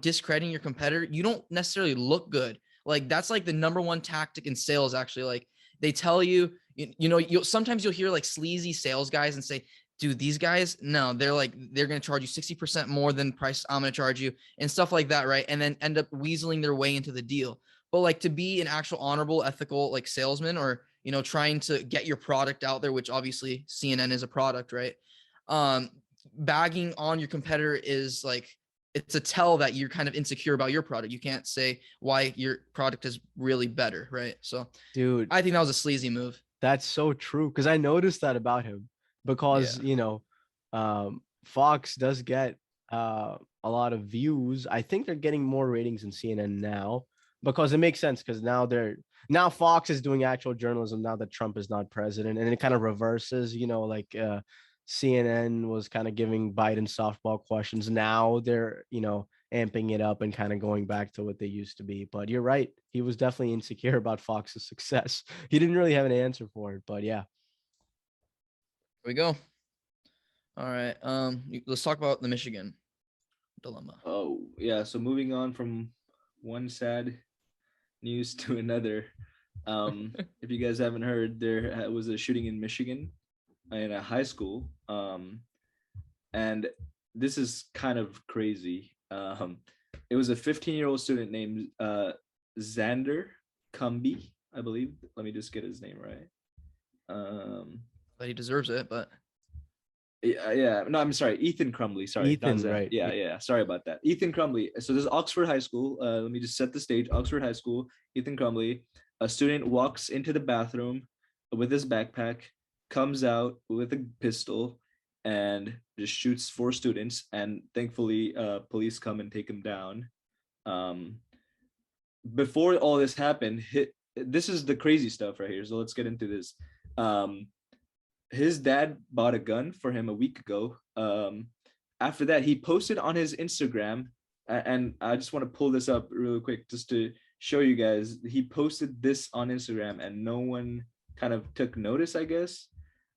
discrediting your competitor, you don't necessarily look good. Like, that's like the number one tactic in sales, actually. Like, they tell you, sometimes you'll hear like sleazy sales guys and say, dude, these guys, no, they're going to charge you 60% more than price I'm going to charge you, and stuff like that, right? And then end up weaseling their way into the deal. But like, to be an actual honorable, ethical, like, salesman, or, trying to get your product out there, which obviously CNN is a product, right? Bagging on your competitor is like, it's a tell that you're kind of insecure about your product. You can't say why your product is really better, right? So, Dude, I think that was a sleazy move. that's so true, because I noticed that about him, because Fox does get a lot of views. I think they're getting more ratings than CNN now, because it makes sense, because now Fox is doing actual journalism now that Trump is not president, and it kind of reverses, like CNN was kind of giving Biden softball questions. Now they're, amping it up and kind of going back to what they used to be. But you're right. He was definitely insecure about Fox's success. He didn't really have an answer for it, but yeah. Here we go. All right. Let's talk about the Michigan dilemma. Oh, yeah. So moving on from one sad news to another. If you guys haven't heard, there was a shooting in Michigan in a high school. And this is kind of crazy. It was a 15-year-old student named Xander Cumby, I believe. Let me just get his name right. But he deserves it, but yeah. No, I'm sorry. Ethan Crumley. Sorry. Ethan, right. Yeah. Sorry about that. Ethan Crumley. So this is Oxford High School. Let me just set the stage. Oxford High School. Ethan Crumley. A student walks into the bathroom with his backpack, comes out with a pistol, and just shoots 4 students. And thankfully, police come and take him down. Before all this happened, this is the crazy stuff right here. So let's get into this. His dad bought a gun for him a week ago. After that, he posted on his Instagram, and I just want to pull this up really quick just to show you guys. He posted this on Instagram, and no one kind of took notice, I guess.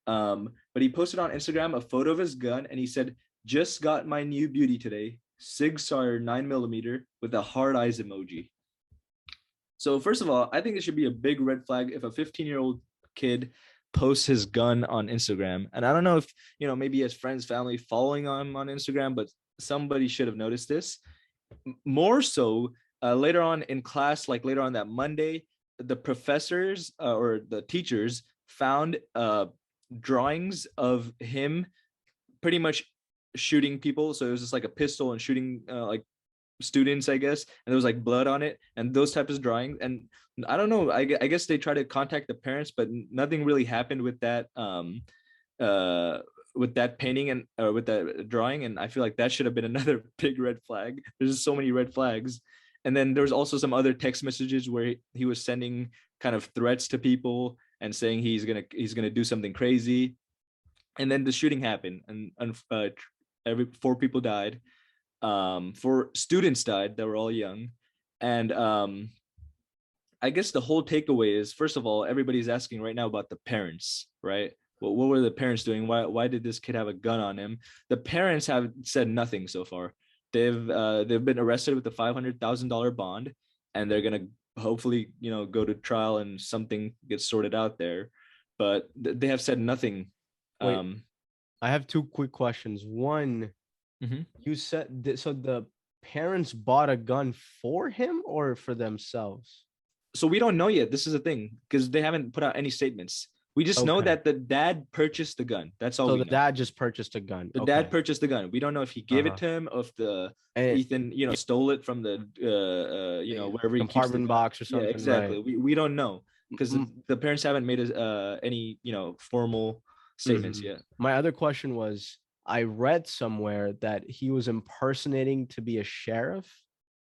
But he posted on Instagram a photo of his gun, and he said, "Just got my new beauty today, Sig Sauer 9mm with a hard eyes emoji." So first of all, I think it should be a big red flag if a 15-year-old kid posts his gun on Instagram. And I don't know if, maybe his friends, family following him on Instagram, but somebody should have noticed this. More so, later on in class, like later on that Monday, the professors or the teachers found drawings of him pretty much shooting people. So it was just like a pistol and shooting like students, I guess, and there was like blood on it and those types of drawings. And I don't know, I guess they tried to contact the parents, but nothing really happened with that painting and with that drawing. And I feel like that should have been another big red flag. There's just so many red flags. And then there was also some other text messages where he was sending kind of threats to people and saying he's gonna do something crazy. And then the shooting happened, and 4 people died. 4 students died that were all young. And I guess the whole takeaway is, first of all, everybody's asking right now about the parents, right? What were the parents doing? Why did this kid have a gun on him? The parents have said nothing so far. They've been arrested with a $500,000 bond, and they're gonna hopefully go to trial and something gets sorted out there. But they have said nothing. Wait, I have 2 quick questions. One, you said so the parents bought a gun for him or for themselves? So we don't know yet. This is the thing, because they haven't put out any statements. We just know that the dad purchased the gun. That's all. So the dad just purchased a gun. The dad purchased the gun. We don't know if he gave it to him, or if Ethan, stole it from the wherever he compartment box or something. Yeah, exactly. Right. We don't know, because the parents haven't made any formal statements yet. My other question was, I read somewhere that he was impersonating to be a sheriff.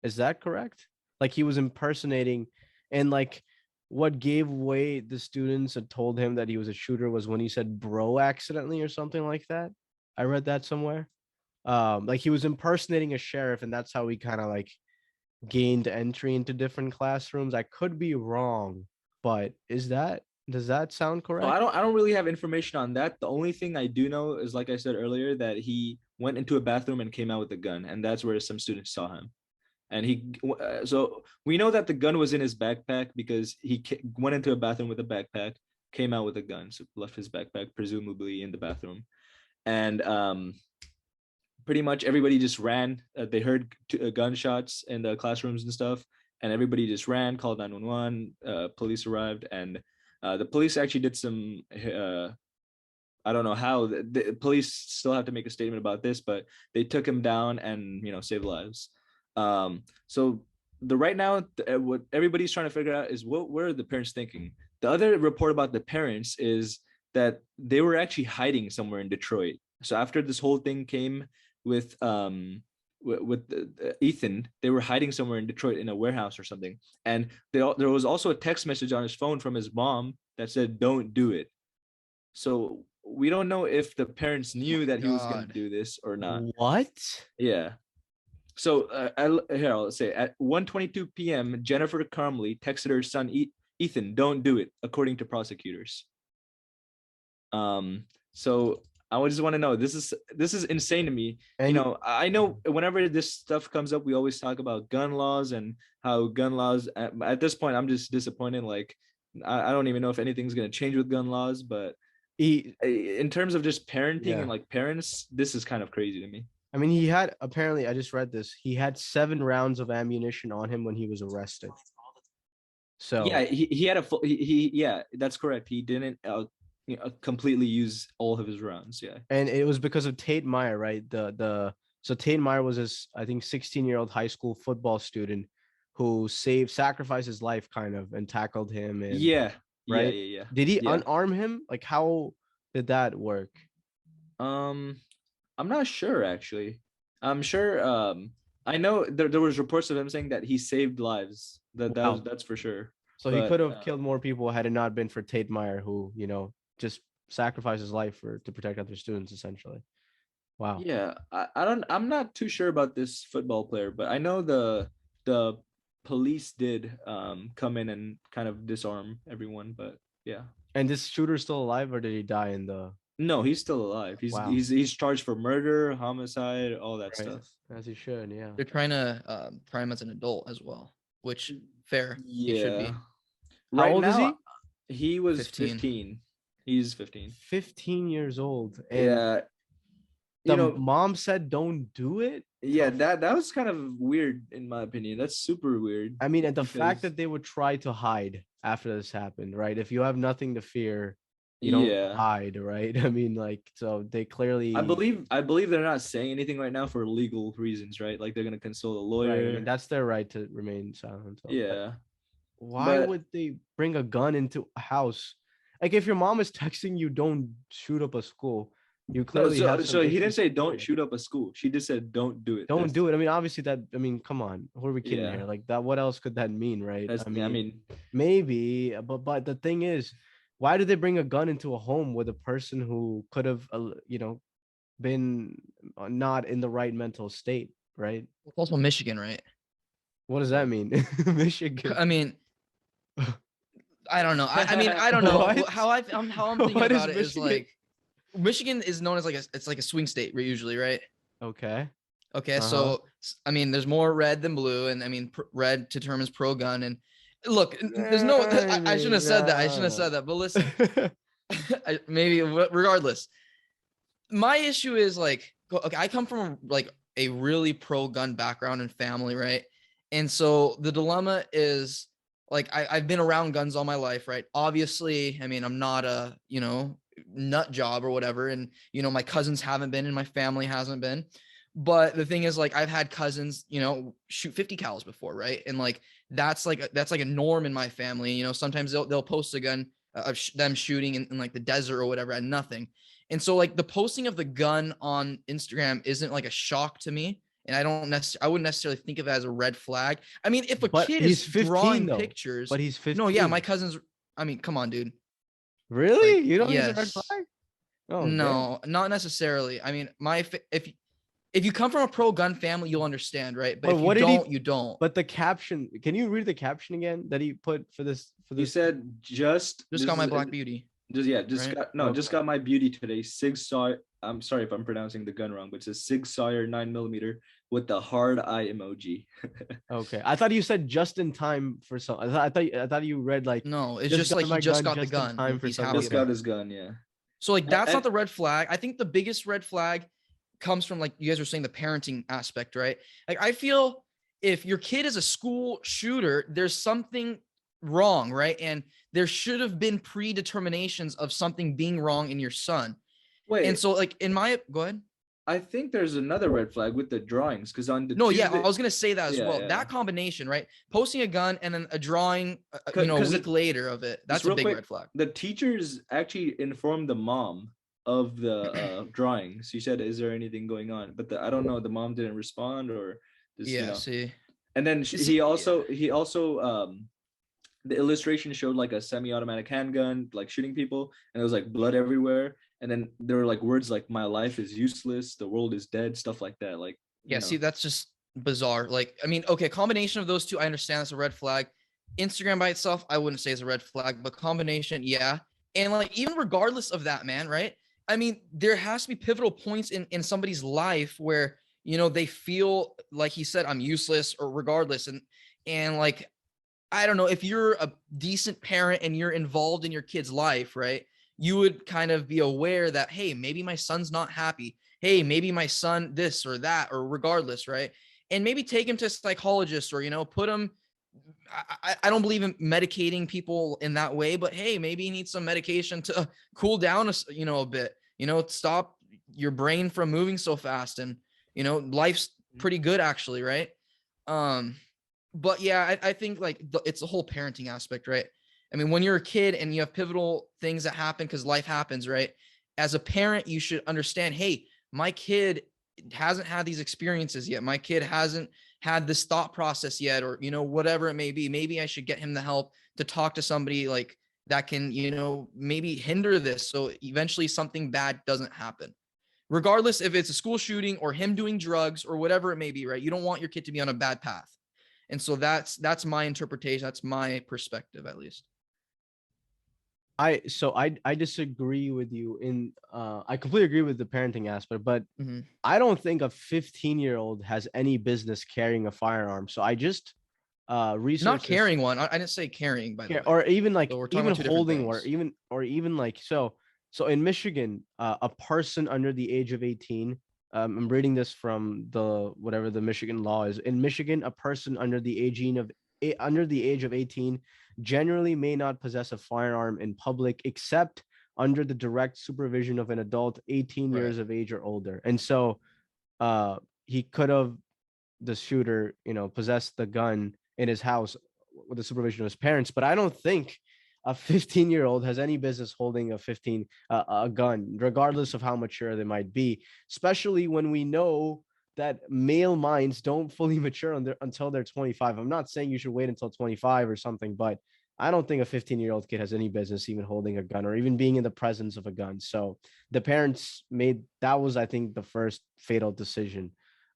Is that correct? Like, he was impersonating, and like, what gave away the students and told him that he was a shooter was when he said bro accidentally or something like that. I read that somewhere. Like, he was impersonating a sheriff, and that's how he kind of like gained entry into different classrooms. I could be wrong, but does that sound So correct? I don't really have information on that. The only thing I do know is, like I said earlier, that he went into a bathroom and came out with a gun, and that's where some students saw him. And so we know that the gun was in his backpack because went into a bathroom with a backpack, came out with a gun, so left his backpack presumably in the bathroom, and pretty much everybody just ran. They heard gunshots in the classrooms and stuff, and everybody just ran, called 911. Police arrived, and the police actually did some. I don't know how the police still have to make a statement about this, but they took him down and saved lives. So the right now, what everybody's trying to figure out is what are the parents thinking. The other report about the parents is that they were actually hiding somewhere in Detroit. So after this whole thing came with Ethan, they were hiding somewhere in Detroit in a warehouse or something. And there was also a text message on his phone from his mom that said, "Don't do it." So we don't know if the parents knew that he was going to do this or not. What? Yeah. So here I'll say at 1:22 p.m. Jennifer Crumley texted her son Ethan, "Don't do it," according to prosecutors. So I just want to know, this is insane to me. And I know whenever this stuff comes up, we always talk about gun laws and how gun laws. At this point, I'm just disappointed. Like I don't even know if anything's gonna change with gun laws, but in terms of just parenting and like parents, this is kind of crazy to me. I mean, he had apparently, I just read this, he had 7 rounds of ammunition on him when he was arrested. So yeah, he had a full, yeah, that's correct. He didn't completely use all of his rounds. Yeah, and it was because of Tate Meyer, right? So Tate Meyer was this, I think, 16-year-old high school football student who sacrificed his life kind of and tackled him. And right? Yeah. Did he unarm him? Like, how did that work? I'm not sure actually. I'm sure. I know there was reports of him saying that he saved lives. That's for sure. So he could have killed more people had it not been for Tate Meyer, who just sacrificed his life to protect other students, essentially. Wow. Yeah, I'm not too sure about this football player, but I know the police did come in and kind of disarm everyone. But yeah. And this shooter's still alive, or did he die in the? No, he's still alive. He's charged for murder, homicide, all that stuff. As he should, yeah. They're trying to try him as an adult as well, which fair. Yeah. He should be. How old is he? He was 15. He's 15. 15 years old. And yeah. The mom said don't do it. Yeah, that was kind of weird in my opinion. That's super weird. I mean, and the fact that they would try to hide after this happened, right? If you have nothing to fear, you don't hide, right? I mean, like, so they clearly. I believe they're not saying anything right now for legal reasons, right? Like they're gonna consult a lawyer. Right. I mean, that's their right to remain silent. Yeah. Why would they bring a gun into a house? Like, if your mom is texting you, don't shoot up a school. You clearly so he didn't say don't shoot up a school. She just said don't do it. Don't do it. I mean, obviously come on. Who are we kidding here? Like that. What else could that mean, right? I mean, maybe, but the thing is, why did they bring a gun into a home with a person who could have, been not in the right mental state, right? It's also Michigan, right? What does that mean? Michigan. I mean, I don't know. I don't know how I'm thinking about it is like. Michigan is known as it's like a swing state usually, right? Okay. So I mean, there's more red than blue, and I mean, red determines pro-gun. And look, there's no. I shouldn't have said that. But listen, maybe regardless, my issue is like, okay, I come from like a really pro-gun background and family, right? And so the dilemma is like I've been around guns all my life, right? Obviously, I mean, I'm not a nut job or whatever, and my cousins haven't been and my family hasn't been, but the thing is, like, I've had cousins shoot 50 cals before, right? And like that's like a norm in my family. Sometimes they'll post a gun of them shooting in like the desert or whatever at nothing. And so like the posting of the gun on Instagram isn't like a shock to me, and I wouldn't necessarily think of it as a red flag. I mean, if a kid is 15, drawing pictures, but he's 15. No, yeah, my cousins, I mean, come on, dude. Really? Like, you don't think it's a red flag? Oh, no, not necessarily. I mean, if you come from a pro gun family, you'll understand, right? But But if what you did he- don't, you don't. But the caption, can you read the caption again that he put for this? He said Just this got my is- black beauty. just right? just got my beauty today. Sig Sauer. I'm sorry if I'm pronouncing the gun wrong, but it says Sig Sauer 9mm with the hard eye emoji. Okay, I thought you said just in time for some. I thought you read like No, it's just just got like my he just gun got the just in gun. time and for he's something. happy Just about got it. his gun, yeah. So like that's And- not the red flag. I think the biggest red flag comes from, like you guys were saying, the parenting aspect, right? Like I feel if your kid is a school shooter, there's something wrong, right? And there should have been predeterminations of something being wrong in your son. Wait, And so like go ahead. I think there's another red flag with the drawings because on the No, Tuesday, yeah, I was gonna say that as Yeah, well. yeah. That combination, right? Posting a gun and then a drawing, a 'Cause week later of it. That's a real big quick, red flag. the teachers actually informed the mom of the drawing. She said, "Is there anything going on?" But I don't know. The mom didn't respond, or just, Yeah, see. And then See, he also the illustration showed like a semi-automatic handgun, like shooting people, and there was like blood everywhere. And then there were like words like "My life is useless," "The world is dead," stuff like that. Like, Yeah, see, that's just bizarre. Like, I mean, okay, combination of those two, I understand that's a red flag. Instagram by itself, I wouldn't say is a red flag, but combination, yeah. And like, even regardless of that, man, right? I mean, there has to be pivotal points in somebody's life where, they feel like he said, I'm useless, or regardless. And like, I don't know, if you're a decent parent and you're involved in your kid's life, right? You would kind of be aware that, hey, maybe my son's not happy. Hey, maybe my son this or that, or regardless, right? And maybe take him to a psychologist, or, put him. I don't believe in medicating people in that way, but hey, maybe he needs some medication to cool down, a bit, stop your brain from moving so fast. And, life's pretty good actually, right? But yeah, I think like it's the whole parenting aspect, right? I mean, when you're a kid and you have pivotal things that happen because life happens, right? As a parent, you should understand, hey, my kid hasn't had these experiences yet. My kid hasn't had this thought process yet, or, whatever it may be. Maybe I should get him the help to talk to somebody like that can, maybe hinder this. So eventually something bad doesn't happen. Regardless if it's a school shooting or him doing drugs or whatever it may be, right? You don't want your kid to be on a bad path. And so that's my interpretation. That's my perspective, at least. I disagree with you I completely agree with the parenting aspect, but I don't think a 15-year-old has any business carrying a firearm. So I just researched not carrying one. I didn't say carrying, by the way. Or even like So even holding, or even like so in Michigan, a person under the age of 18, I'm reading this from whatever the Michigan law is. In Michigan, a person under the age of 18 generally may not possess a firearm in public except under the direct supervision of an adult 18 years of age or older. And so he could have, the shooter, possessed the gun in his house with the supervision of his parents. But I don't think a 15-year-old has any business holding a gun, regardless of how mature they might be, especially when we know that male minds don't fully mature until they're 25. I'm not saying you should wait until 25 or something, but I don't think a 15-year-old kid has any business even holding a gun or even being in the presence of a gun. So the parents that was, I think, the first fatal decision.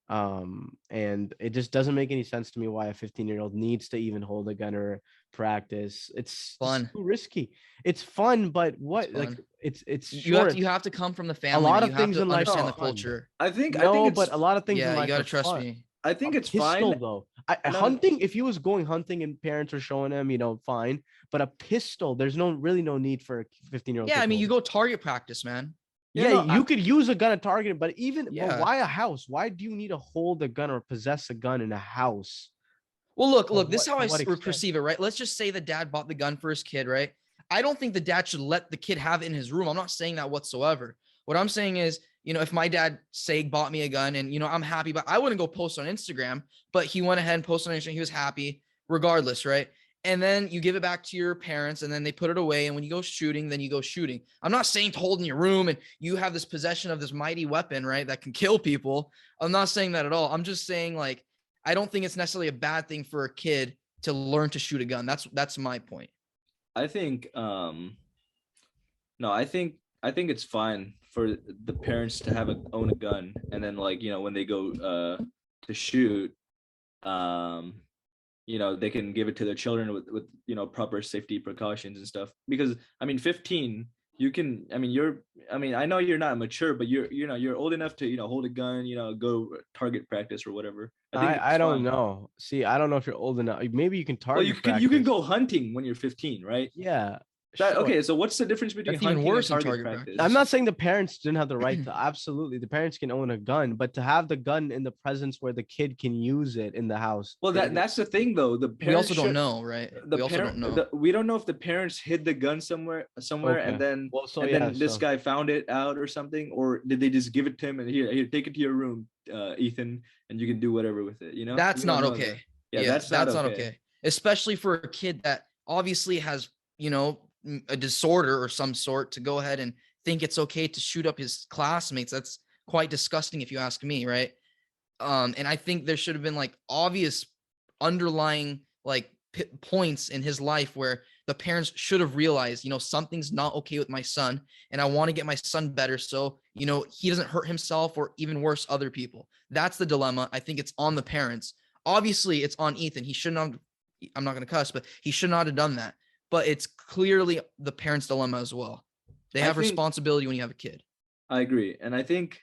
And it just doesn't make any sense to me why a 15-year-old needs to even hold a gun or practice. It's fun, too risky. It's fun, but what, it's like it's you have to come from the family. A lot you of have things to in life understand are the fun. culture. I think but a lot of things in life you gotta are trust fun. me. I think it's pistol, fine though. Hunting, if he was going hunting and parents were showing him, fine. But a pistol, there's really no need for a 15-year-old. Yeah, I mean, you go target practice, man. You could use a gun to target it, but Yeah. why a house? Why do you need to hold a gun or possess a gun in a house? Well, look, this is how I extent? perceive it, right? Let's just say the dad bought the gun for his kid, right? I don't think the dad should let the kid have it in his room. I'm not saying that whatsoever. What I'm saying is, if my dad bought me a gun and, I'm happy, but I wouldn't go post on Instagram, but he went ahead and posted on Instagram. He was happy regardless, right? And then you give it back to your parents and then they put it away. And when you go shooting, then you go shooting. I'm not saying to hold in your room and you have this possession of this mighty weapon, right, that can kill people. I'm not saying that at all. I'm just saying, like, I don't think it's necessarily a bad thing for a kid to learn to shoot a gun. That's my point. I think no, I think it's fine for the parents to own a gun, and then like, you know, when they go to shoot, you know, they can give it to their children with you know, proper safety precautions and stuff. Because I mean, 15, you can, I mean, I know you're not mature, but you know, you're old enough to, you know, hold a gun, you know, go target practice or whatever. I think I it's don't fine. know. See, I don't know if you're old enough. Maybe you can Well, target you practice. can go hunting when you're 15, right? Yeah. That, Sure. okay, so what's the difference between That's even hunting worse and than target target practice? I'm not saying the parents didn't have the right to. Absolutely, the parents can own a gun, but to have the gun in the presence where the kid can use it in the house. Well, that's the thing, though. The parents We also don't know, right? The We also parent, don't know. we don't know if the parents hid the gun somewhere, Okay. and then Well, so and yeah, then this so guy found it out or something, or did they just give it to him and here, take it to your room, Ethan, and you can do whatever with it. You know, That's we don't not know okay. that. Yeah, that's not okay. Especially for a kid that obviously has, you know, a disorder or some sort, to go ahead and think it's okay to shoot up his classmates. That's quite disgusting if you ask me, right? And I think there should have been like obvious underlying like points in his life where the parents should have realized, you know, something's not okay with my son, and I want to get my son better so, you know, he doesn't hurt himself or even worse, other people. That's the dilemma. I think it's on the parents. Obviously, it's on Ethan. He shouldn't have, I'm not going to cuss, but he should not have done that. But it's clearly the parents' dilemma as well. They have responsibility when you have a kid. I agree, and I think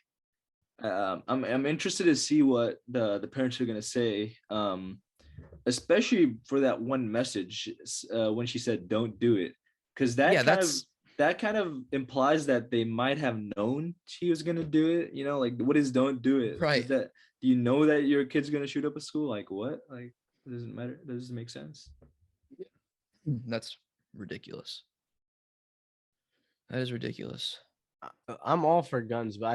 I'm interested to see what the parents are gonna say, especially for that one message when she said "don't do it," because that kind of implies that they might have known she was gonna do it. You know, like, what is "don't do it"? Right. Is that, do you know that your kid's gonna shoot up a school? Like, what? Like, it doesn't matter. It doesn't make sense. That's ridiculous. That is ridiculous. I'm all for guns, but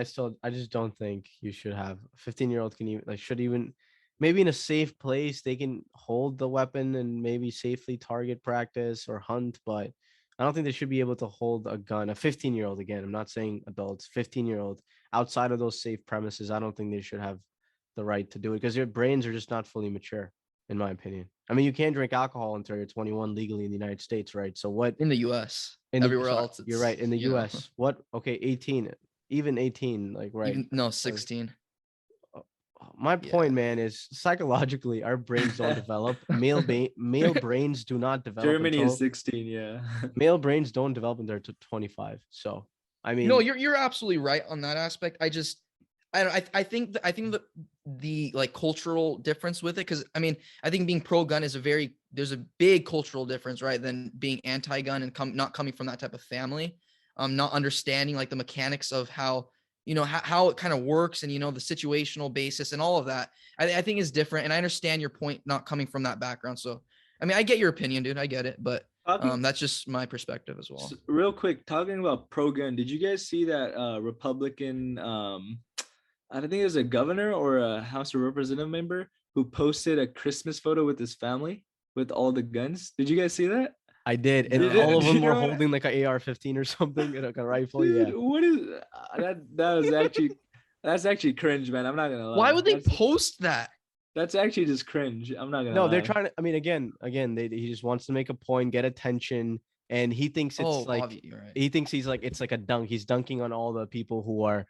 I just don't think you should have. A 15-year-old can even should even, maybe in a safe place they can hold the weapon and maybe safely target practice or hunt, but I don't think they should be able to hold a gun. A 15-year-old, again, I'm not saying adults, 15-year-old outside of those safe premises, I don't think they should have the right to do it because your brains are just not fully mature, in my opinion. I mean, you can't drink alcohol until you're 21 legally in the United States, right? So what in the US, everywhere else, you're right. In the US, what? Okay, 18, even 18, like, right? Even, no, 16. My point, man, is psychologically our brains don't develop. Male brains do not develop. Germany is 16, yeah. Male brains don't develop until 25. So, I mean, no, you're absolutely right on that aspect. I think the like cultural difference with it, because I mean, I think being pro gun is there's a big cultural difference, right, than being anti-gun and not coming from that type of family, not understanding like the mechanics of how, you know, how it kind of works, and, you know, the situational basis and all of that. I think is different, and I understand your point not coming from that background. So I mean, I get your opinion, dude. I get it, but that's just my perspective as well. Real quick, talking about pro gun, did you guys see that Republican I think it was a governor or a House of Representative member who posted a Christmas photo with his family with all the guns? Did you guys see that? I did, and all of them were holding like an AR-15 or something, like a rifle. Dude, yeah. What is that's actually cringe, man. I'm not gonna lie. Why would they post that? That's actually just cringe. I'm not gonna. No, lie. They're trying to. I mean, again, he just wants to make a point, get attention, and he thinks it's right. He thinks it's like a dunk. He's dunking on all the people who are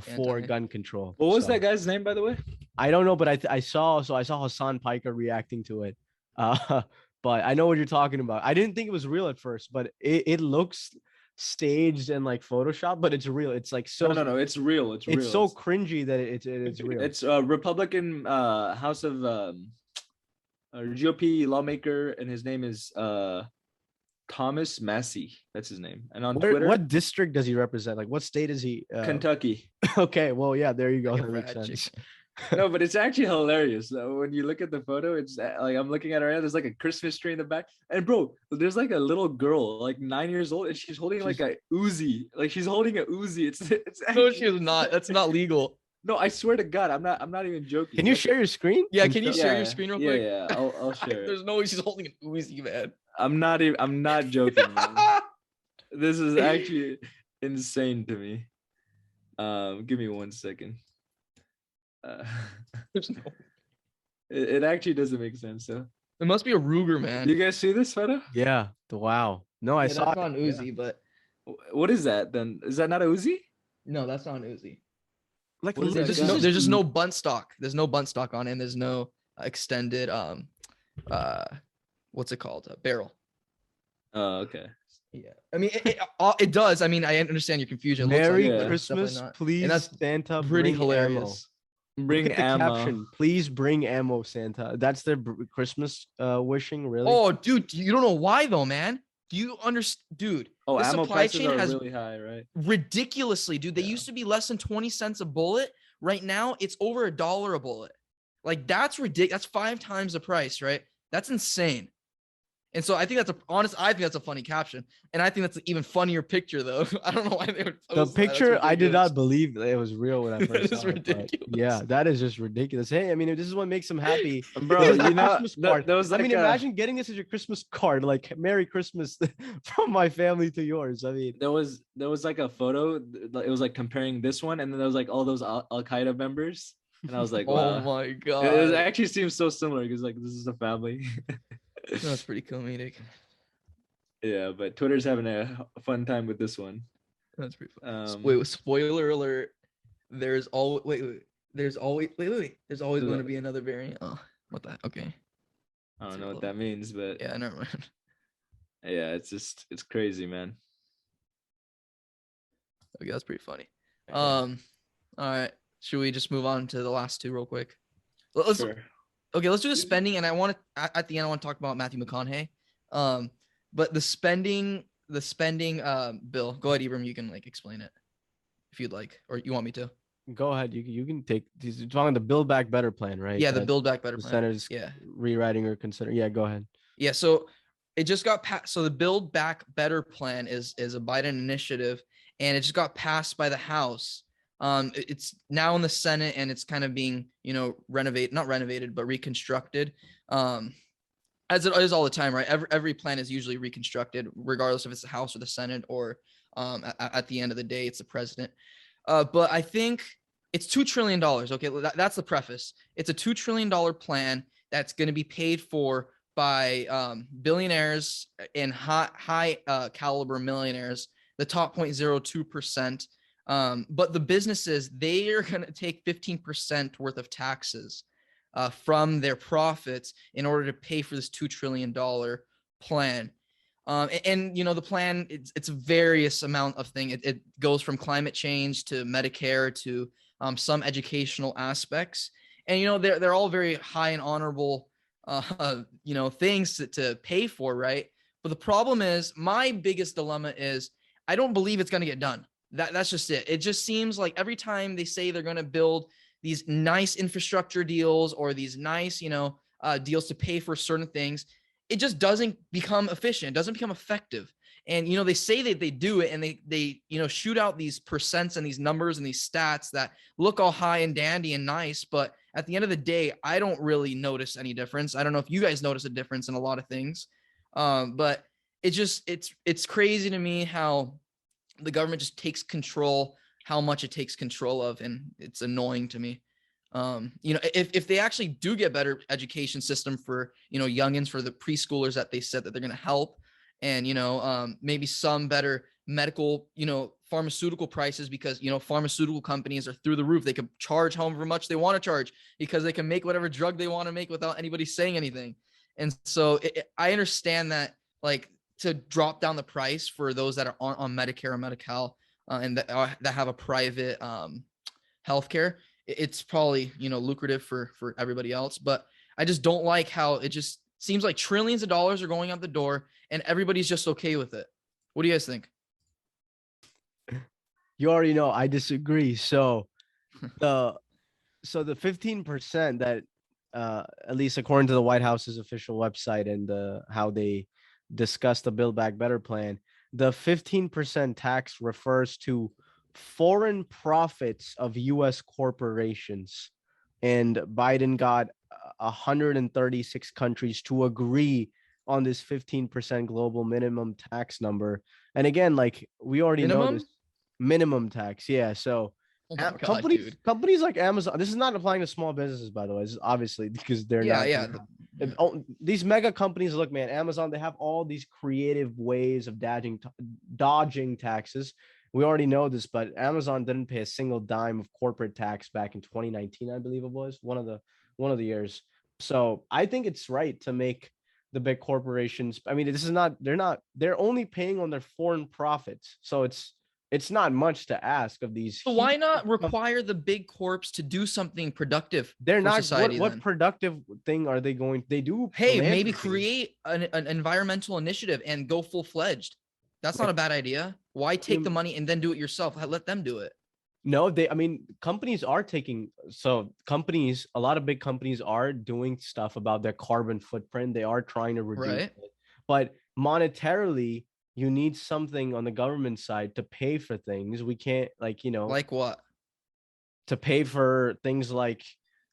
for gun control. What was that guy's name, by the way? I don't know, but I saw Hassan Piker reacting to it. But I know what you're talking about. I didn't think it was real at first, but it looks staged and like Photoshop, but it's real. It's like so. No, it's real. It's real. It's so cringy that it's real. It's a Republican House of GOP lawmaker, and his name is Thomas Massey. That's his name. And on Twitter, what district does he represent? Like, what state is he? Kentucky. Okay, well, yeah, there you go. That makes sense. No, but it's actually hilarious. When you look at the photo, it's like, I'm looking at her. There's like a Christmas tree in the back, and bro, there's like a little girl, like 9 years old, and she's holding like a Uzi. Like, she's holding a Uzi. It's actually, no, she's not. That's not legal. No, I swear to God, I'm not even joking. Can you share your screen? Yeah, can you share your screen real quick? Yeah, I'll share it. There's no way she's holding an Uzi, man. I'm not joking, man. This is actually insane to me. Give me 1 second. There's no. It actually doesn't make sense. So it must be a Ruger, man. You guys see this photo? Yeah. Wow. No, I saw it on Uzi, but what is that then? Is that not a Uzi? No, that's not an Uzi. Like What is There's that just no, gun? there's just no bunt stock. There's no bunt stock on it, and there's no extended what's it called? A barrel. Oh, okay. Yeah, I mean it does. I mean, I understand your confusion. It looks like Merry it, but it's definitely Christmas, not. please, And that's Santa. pretty Bring ammo. hilarious. Look Bring at the ammo. caption. Please bring ammo, Santa. That's their Christmas wishing, really. Oh, dude, you don't know why though, man. Do you understand, dude? Oh, the ammo supply prices chain are has really high, right? ridiculously, dude. They Yeah. used to be less than 20 cents a bullet. Right now, it's over $1 a bullet. Like that's ridiculous. That's 5 times the price, right? That's insane. And so I think I think that's a funny caption. And I think that's an even funnier picture, though. I don't know why they would The post that. That's picture, I did ridiculous. not believe that it was real when I That first is saw it. But ridiculous. yeah, that is just ridiculous. Hey, I mean, if this is what makes them happy. Bro, This is a you know, Christmas card. there was like I mean, imagine getting this as your Christmas card, like Merry Christmas from my family to yours. I mean, there was like a photo. It was like comparing this one, and then there was like all those Al Qaeda members, and I was like, Oh wow. my It god, actually seems so similar because like this is a family. that's pretty comedic. Yeah, but Twitter's having a fun time with this one. That's pretty funny. Um, Wait, spoiler alert. There's always There's always There's always going to be another variant. Oh, what the? Okay. I don't know what that means, but Yeah, never mind. yeah, it's crazy, man. Okay, that's pretty funny. Yeah. All right. Should we just move on to the last two real quick? Let's Sure. Okay, let's do the spending, and I want to at the end I want to talk about Matthew McConaughey. But the spending bill. Go ahead, Ibrahim. You can like explain it if you'd like, or you want me to. go ahead. You can take. You're talking the Build Back Better plan, right? Yeah, the That Build Back Better the plan. Senate's Yeah. rewriting or consider. Yeah, go ahead. Yeah, so it just got passed. So the Build Back Better plan is a Biden initiative, and it just got passed by the House. It's now in the Senate, and it's kind of being, not renovated, but reconstructed. As it is all the time, right? Every plan is usually reconstructed, regardless if it's the House or the Senate, or at the end of the day, it's the president. But I think it's $2 trillion. Okay, that's the preface. It's a $2 trillion plan that's going to be paid for by billionaires and high caliber millionaires, the top 0.02%. But the businesses, they are going to take 15% worth of taxes from their profits in order to pay for this $2 trillion plan. And the plan, it's a various amount of things. It goes from climate change to Medicare to some educational aspects. And, they're all very high and honorable, things to pay for, right? But the problem is, my biggest dilemma is I don't believe it's going to get done. That's just it. It just seems like every time they say they're going to build these nice infrastructure deals or these nice, deals to pay for certain things, it just doesn't become efficient, doesn't become effective. And, they say that they do it, and they shoot out these percents and these numbers and these stats that look all high and dandy and nice. But at the end of the day, I don't really notice any difference. I don't know if you guys notice a difference in a lot of things. But it's crazy to me how the government just takes control, how much it takes control of. And it's annoying to me. If they actually do get better education system for, youngins, for the preschoolers that they said that they're going to help, and, maybe some better medical, pharmaceutical prices, because, pharmaceutical companies are through the roof. They can charge however much they want to charge because they can make whatever drug they want to make without anybody saying anything. And so I understand that, like, to drop down the price for those that are on Medicare or Medi-Cal and that have a private healthcare, it's probably, lucrative for everybody else. But I just don't like how it just seems like trillions of dollars are going out the door and everybody's just okay with it. What do you guys think? You already know I disagree. So the 15% that at least according to the White House's official website and how they discuss the Build Back Better plan, the 15% tax refers to foreign profits of U.S. corporations. And Biden got 136 countries to agree on this 15% global minimum tax number. And again, like we already know this minimum tax. Yeah. So companies like Amazon, this is not applying to small businesses, by the way. This is obviously because they're these mega companies, look, man, Amazon, they have all these creative ways of dodging taxes. we already know this, but Amazon didn't pay a single dime of corporate tax back in 2019, I believe it was one of the years. So I think it's right to make the big corporations. I mean, this is not they're only paying on their foreign profits. So it's not much to ask of these So why huge not require the big corps to do something productive they're for not society what then? productive thing are they going they do Hey, maybe philanthropy. create an environmental initiative and go full-fledged. That's not Like, a bad idea. Why take the money and then do it yourself? Let them do it. no, I mean, companies are taking, so companies, a lot of big companies are doing stuff about their carbon footprint. They are trying to reduce Right? it. But monetarily, you need something on the government side to pay for things. We can't, like, Like what? to pay for things like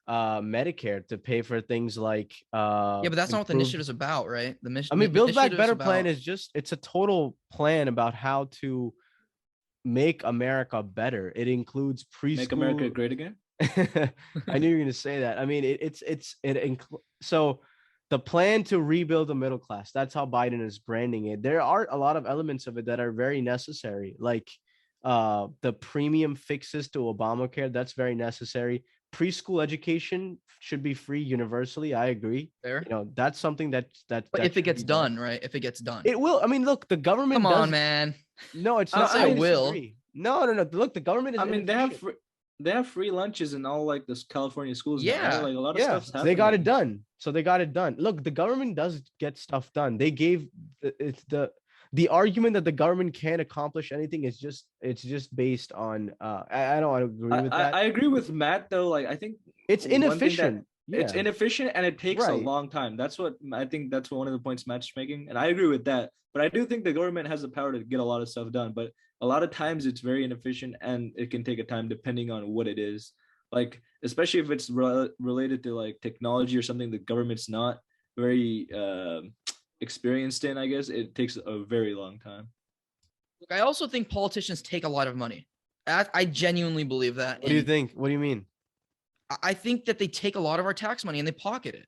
Medicare, to pay for things like Yeah, but that's not what the improved. initiative is about, right? I mean, The Build Back initiative is Better plan about is just, it's a total plan about how to make America better. It includes Make America preschool. great again. I knew you were going to say that. I mean, so the plan to rebuild the middle class. That's how Biden is branding it. There are a lot of elements of it that are very necessary, like the premium fixes to Obamacare. That's very necessary. Preschool education should be free universally. I agree. Fair. That's something But that if it should gets be done. done, right? If it gets done. It will. I mean, look, the government Come on, does. man. No, it's Don't not. say I I mean, will. disagree. No, no, no. Look, the government is I mean, inefficient. they have free lunches in all like this California schools now, right? Yeah. Like a lot of Yeah, stuff's they got it happening. done. So they got it done. Look, the government does get stuff done. They gave it's the argument that the government can't accomplish anything is just it's just based on I don't agree with that. I agree with Matt though. Like I think It's one thing that inefficient. it's Yeah, inefficient and it takes a right. long time. That's what I think. That's one of the points Matt's making, and I agree with that. But I do think the government has the power to get a lot of stuff done. But a lot of times it's very inefficient and it can take a time depending on what it is. Like especially if it's related to like technology or something the government's not very experienced in. I guess it takes a very long time. Look, I also think politicians take a lot of money. I genuinely believe that. What do you think? What do you mean? I think that they take a lot of our tax money and they pocket it.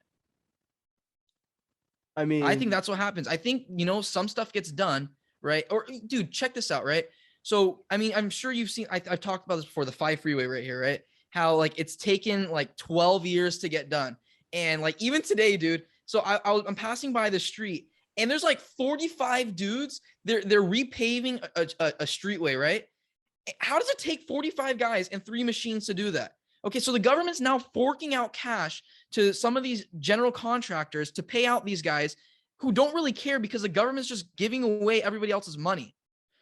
I mean, I think that's what happens. I think, some stuff gets done, right? Or dude, check this out, right? So, I mean, I'm sure you've seen, I've talked about this before, the 5 freeway right here, right? How like it's taken like 12 years to get done. And like even today, dude, so I'm passing by the street and there's like 45 dudes. They're repaving a streetway, right? How does it take 45 guys and 3 machines to do that? Okay, so the government's now forking out cash to some of these general contractors to pay out these guys who don't really care because the government's just giving away everybody else's money.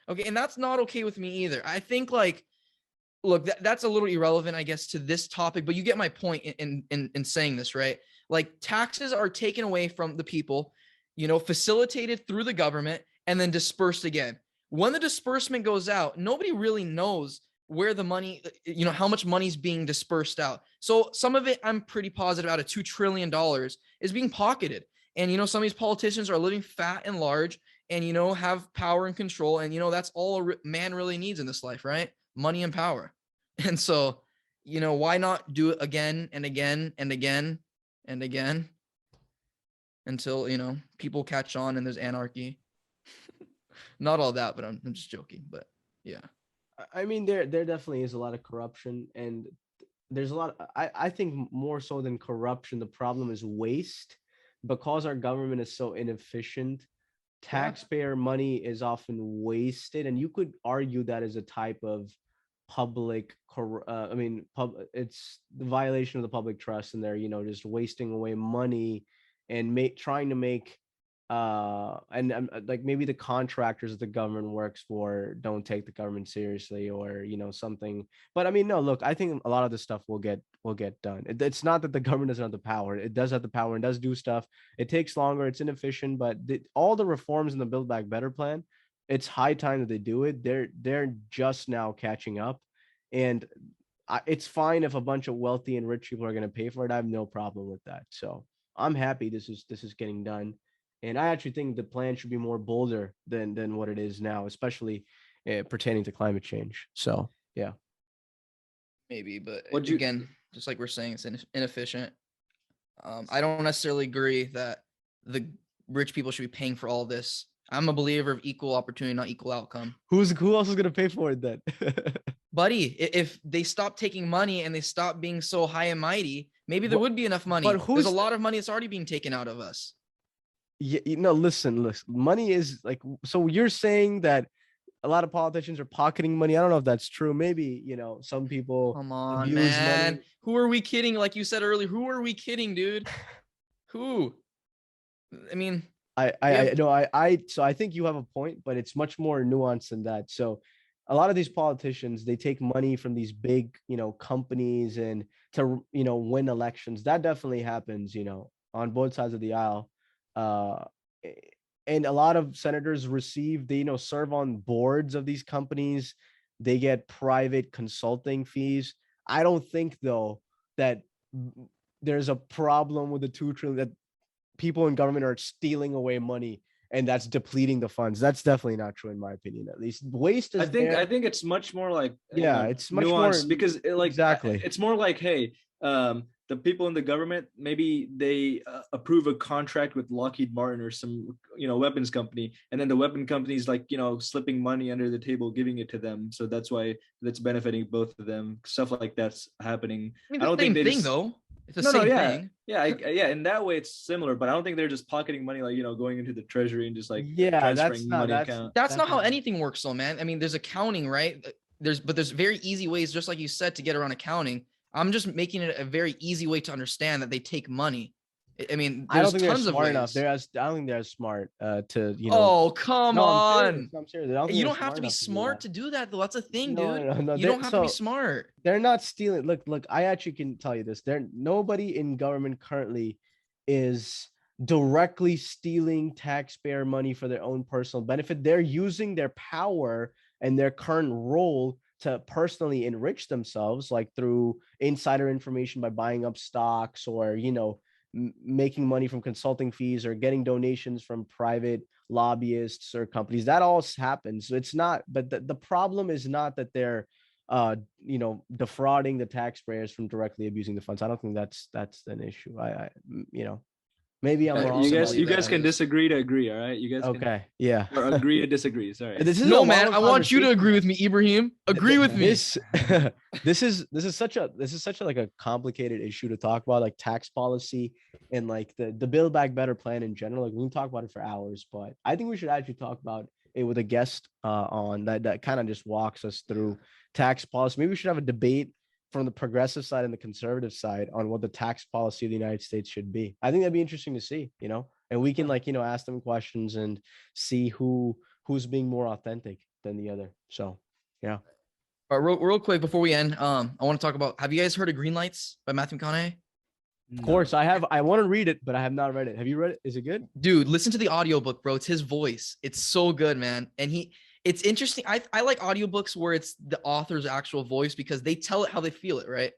Okay, and that's not okay with me either. I think like, look, that's a little irrelevant, I guess, to this topic, but you get my point in saying this, right? Like taxes are taken away from the people, facilitated through the government and then dispersed again. When the disbursement goes out, nobody really knows where the money, how much money is being dispersed out. So some of it, I'm pretty positive out of $2 trillion is being pocketed. And, some of these politicians are living fat and large and, have power and control. And, that's all a man really needs in this life, right? Money and power. And so, why not do it again and again and again and again until, people catch on and there's anarchy. Not all that, but I'm just joking. But yeah. I mean, there definitely is a lot of corruption, and there's a lot. I think more so than corruption, the problem is waste, because our government is so inefficient. Taxpayer money is often wasted, and you could argue that is a type of public. It's the violation of the public trust, and they're just wasting away money and trying to make and like maybe the contractors that the government works for don't take the government seriously, or something. But I mean, no, look, I think a lot of this stuff will get done. It's not that the government doesn't have the power. It does have the power and does do stuff. It takes longer, it's inefficient, but all the reforms in the Build Back Better plan, it's high time that they do it. They're just now catching up, and it's fine if a bunch of wealthy and rich people are going to pay for it. I have no problem with that. So I'm happy this is getting done. And I actually think the plan should be more bolder than what it is now, especially pertaining to climate change. So, yeah. Maybe, but again, just like we're saying, it's inefficient. I don't necessarily agree that the rich people should be paying for all this. I'm a believer of equal opportunity, not equal outcome. Who else is gonna pay for it then? Buddy, if they stop taking money and they stop being so high and mighty, maybe there would be enough money. But There's a lot of money that's already being taken out of us. Yeah, listen. Money is like, so you're saying that a lot of politicians are pocketing money. I don't know if that's true. Maybe, some people Come on, abuse man. money. Who are we kidding? Like you said earlier, who are we kidding, dude? Who? I mean, so I think you have a point, but it's much more nuanced than that. So a lot of these politicians, they take money from these big, companies and to, win elections. That definitely happens, on both sides of the aisle. And a lot of senators they serve on boards of these companies. They get private consulting fees. I don't think though that there's a problem with the 2 trillion, that people in government are stealing away money and that's depleting the funds. That's definitely not true in my opinion. At least waste is I think it's much more like, it's much nuanced, more because exactly. it's more like, hey, the people in the government, maybe they approve a contract with Lockheed Martin or some weapons company, and then the weapon company is like slipping money under the table, giving it to them, so that's why that's benefiting both of them. Stuff like that's happening. I mean, I don't think they just, though. It's the same thing. Yeah, in that way it's similar, but I don't think they're just pocketing money, like going into the treasury and just like transferring money account. That's not how anything works though, man. I mean, there's accounting, right? There's very easy ways, just like you said, to get around accounting. I'm just making it a very easy way to understand that they take money. I mean, I don't there's think tons they're of smart ways. enough. I don't think they're smart to Oh, come No, on. I'm serious. I don't think You they're don't have to be enough smart to do that though. That's a thing, dude. No. You don't have to be smart. They're not stealing. Look, I actually can tell you this. Nobody in government currently is directly stealing taxpayer money for their own personal benefit. They're using their power and their current role to personally enrich themselves, like through insider information by buying up stocks or, making money from consulting fees or getting donations from private lobbyists or companies. That all happens. So it's not, but the problem is not that they're defrauding the taxpayers from directly abusing the funds. I don't think that's an issue. Maybe I'm wrong. You guys can disagree to agree, all right? You guys okay, yeah. Or agree to disagree. Sorry. No, man, I want you to agree with me, Ibrahim. Agree with me. This is such a like a complicated issue to talk about, like tax policy and like the Build Back Better plan in general. Like we can talk about it for hours, but I think we should actually talk about it with a guest on that kind of just walks us through tax policy. Maybe we should have a debate from the progressive side and the conservative side on what the tax policy of the United States should be. I think that'd be interesting to see, and we can ask them questions and see who's being more authentic than the other. So, yeah. All right, real quick before we end, I want to talk about, have you guys heard of Green Lights by Matthew McConaughey? Of course, I have. I want to read it, but I have not read it. Have you read it? Is it good? Dude, listen to the audiobook, bro. It's his voice. It's so good, man. And it's interesting. I like audiobooks where it's the author's actual voice because they tell it how they feel it, right?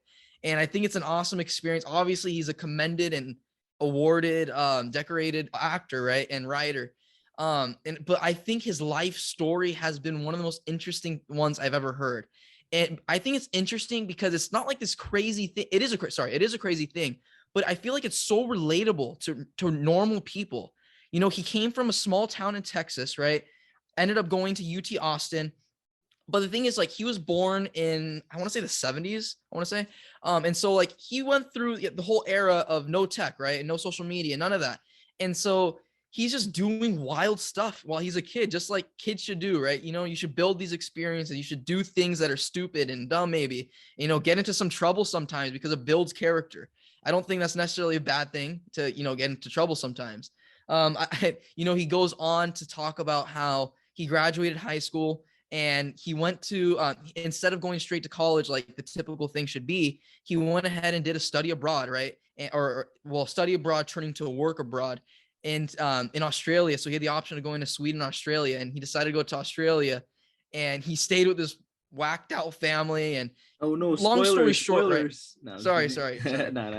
And I think it's an awesome experience. Obviously, he's a commended and awarded, decorated actor, right? And writer. But I think his life story has been one of the most interesting ones I've ever heard. And I think it's interesting because it's not like this crazy thing. It is a crazy thing, but I feel like it's so relatable to normal people. He came from a small town in Texas, right? Ended up going to UT Austin. But the thing is, like, he was born in, I want to say the 70s, and so like he went through the whole era of no tech, right? No social media, none of that. And so he's just doing wild stuff while he's a kid, just like kids should do, right? You should build these experiences. You should do things that are stupid and dumb, maybe, get into some trouble sometimes because it builds character. I don't think that's necessarily a bad thing to, get into trouble sometimes. He goes on to talk about how he graduated high school and he went to, instead of going straight to college, like the typical thing should be, he went ahead and did a study abroad, right? Study abroad turning to a work abroad in Australia. So he had the option of going to Sweden, Australia, and he decided to go to Australia, and he stayed with this whacked out family. And long story short, right? No, sorry.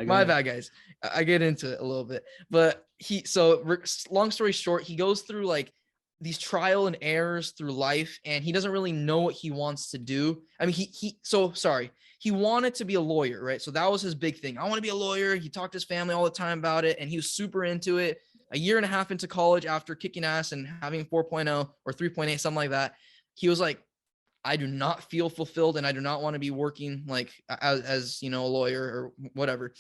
My bad, guys. I get into it a little bit, but long story short, he goes through like these trial and errors through life, and he doesn't really know what he wants to do. I mean, he wanted to be a lawyer, right? So that was his big thing. I want to be a lawyer. He talked to his family all the time about it, and he was super into it. a year and a half into college after kicking ass and having 4.0 or 3.8, something like that. He was like, I do not feel fulfilled and I do not want to be working like as a lawyer or whatever.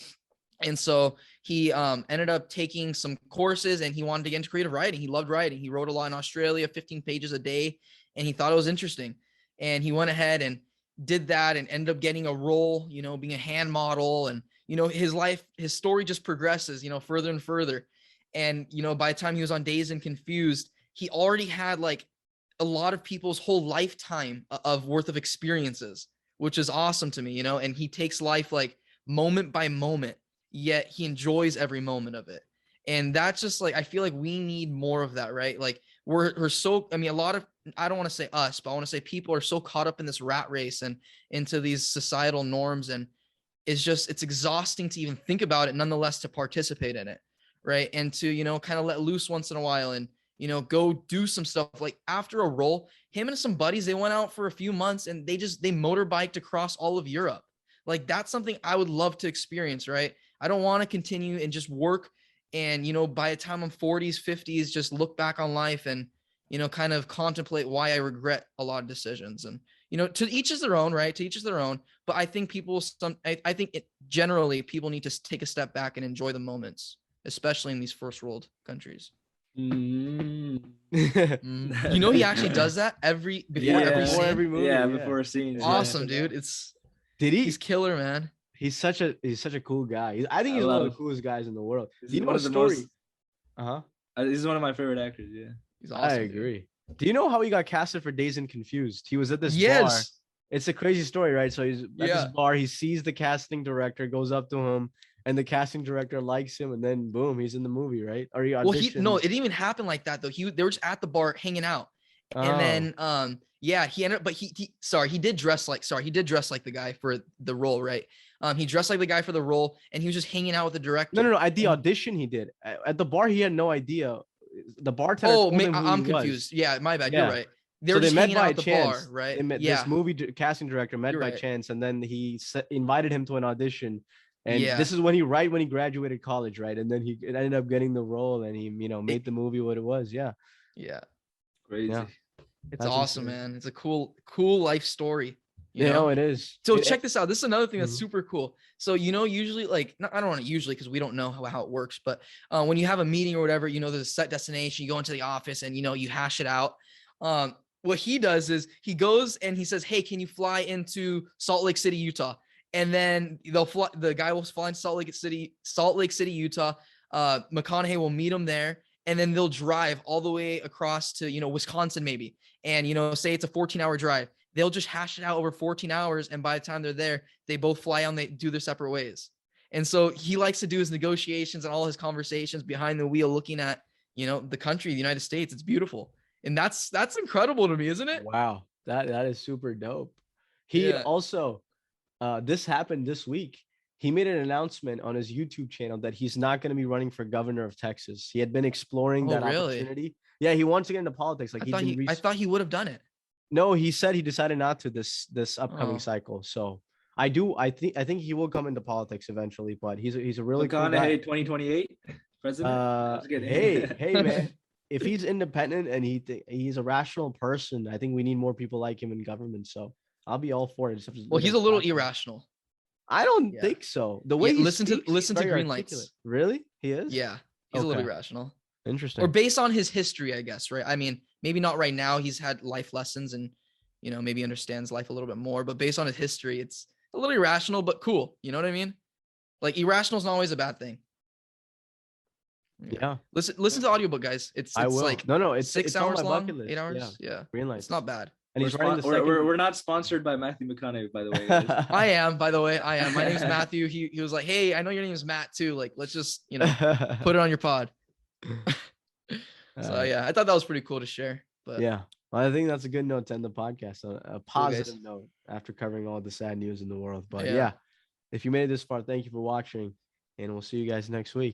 And so he ended up taking some courses and he wanted to get into creative writing. He loved writing. He wrote a lot in Australia, 15 pages a day, and he thought it was interesting. And he went ahead and did that and ended up getting a role, being a hand model. And, his story just progresses, further and further. And, by the time he was on Dazed and Confused, he already had like a lot of people's whole lifetime of worth of experiences, which is awesome to me, and he takes life like moment by moment, yet he enjoys every moment of it. And that's just like, I feel like we need more of that, right? Like we're so, I mean, a lot of, I don't want to say us, but I want to say people are so caught up in this rat race and into these societal norms. And it's exhausting to even think about it, nonetheless, to participate in it. Right. And to, kind of let loose once in a while and, go do some stuff. Like after a role, him and some buddies, they went out for a few months and they motorbiked across all of Europe. Like that's something I would love to experience. Right. I don't want to continue and just work and, by the time I'm 40s, 50s, just look back on life and, kind of contemplate why I regret a lot of decisions. And, to each is their own, right? To each is their own. But I think generally people need to take a step back and enjoy the moments, especially in these first world countries. Mm. He actually does that before every movie. Yeah, before scenes. Awesome, dude. He's killer, man. He's such a cool guy. I think he's one of the coolest guys in the world. Do you know one a of the story? He's one of my favorite actors. Yeah, he's awesome. I agree. Dude. Do you know how he got casted for Dazed and Confused? He was at this bar. Yes. It's a crazy story, right? So he's at this bar. He sees the casting director, goes up to him, and the casting director likes him, and then boom, he's in the movie, right? Or he auditions. Well, it didn't even happen like that though. They were just at the bar hanging out, and then he ended up. But he did dress like the guy for the role, right? He dressed like the guy for the role, and he was just hanging out with the director. No. At the audition, he did. At the bar, he had no idea. The bartender. I'm confused. Yeah, my bad. Yeah. You're right. They were just hanging out at the bar, right? They met, this movie casting director met by chance, and then he invited him to an audition. And this is when he graduated college, right? And then he ended up getting the role, and he made the movie what it was. Yeah. Crazy. Yeah. It's awesome, man. It's a cool life story. It is. So check this out. This is another thing that's super cool. So usually, like, I don't want to usually because we don't know how it works, but when you have a meeting or whatever, there's a set destination. You go into the office and you hash it out. What he does is he goes and he says, "Hey, can you fly into Salt Lake City, Utah?" And then the guy will fly into Salt Lake City, Utah. McConaughey will meet him there, and then they'll drive all the way across to Wisconsin maybe, and say it's a 14-hour drive. They'll just hash it out over 14 hours, and by the time they're there, they both fly out and they do their separate ways. And so he likes to do his negotiations and all his conversations behind the wheel, looking at the country, the United States. It's beautiful, and that's incredible to me, isn't it? Wow, that is super dope. He also. This happened this week. He made an announcement on his YouTube channel that he's not going to be running for governor of Texas. He had been exploring that opportunity. Yeah, he wants to get into politics. Like I thought he would have done it. No, he said he decided not to this upcoming cycle. So I think he will come into politics eventually. But he's a really cool guy. 2028 president. Hey man, if he's independent and he's a rational person, I think we need more people like him in government. So I'll be all for it. Well, he's a little irrational. I don't think so. The way he listen to Green Lights. Really? He is? Yeah. He's a little irrational. Interesting. Or based on his history, I guess, right? I mean, maybe not right now. He's had life lessons and, maybe understands life a little bit more. But based on his history, it's a little irrational, but cool. You know what I mean? Like irrational is not always a bad thing. Yeah. Listen to the audiobook, guys. It's like it's 6 hours on my long, bucket list. 8 hours. Yeah. Green Lights. It's not bad. And he's writing the second. We're not sponsored by Matthew McConaughey, by the way. I am, by the way. I am. My name's Matthew. He was like, "Hey, I know your name is Matt too. Like, let's just put it on your pod." So yeah, I thought that was pretty cool to share. But yeah, well, I think that's a good note to end the podcast on a positive note after covering all the sad news in the world. But yeah, if you made it this far, thank you for watching, and we'll see you guys next week.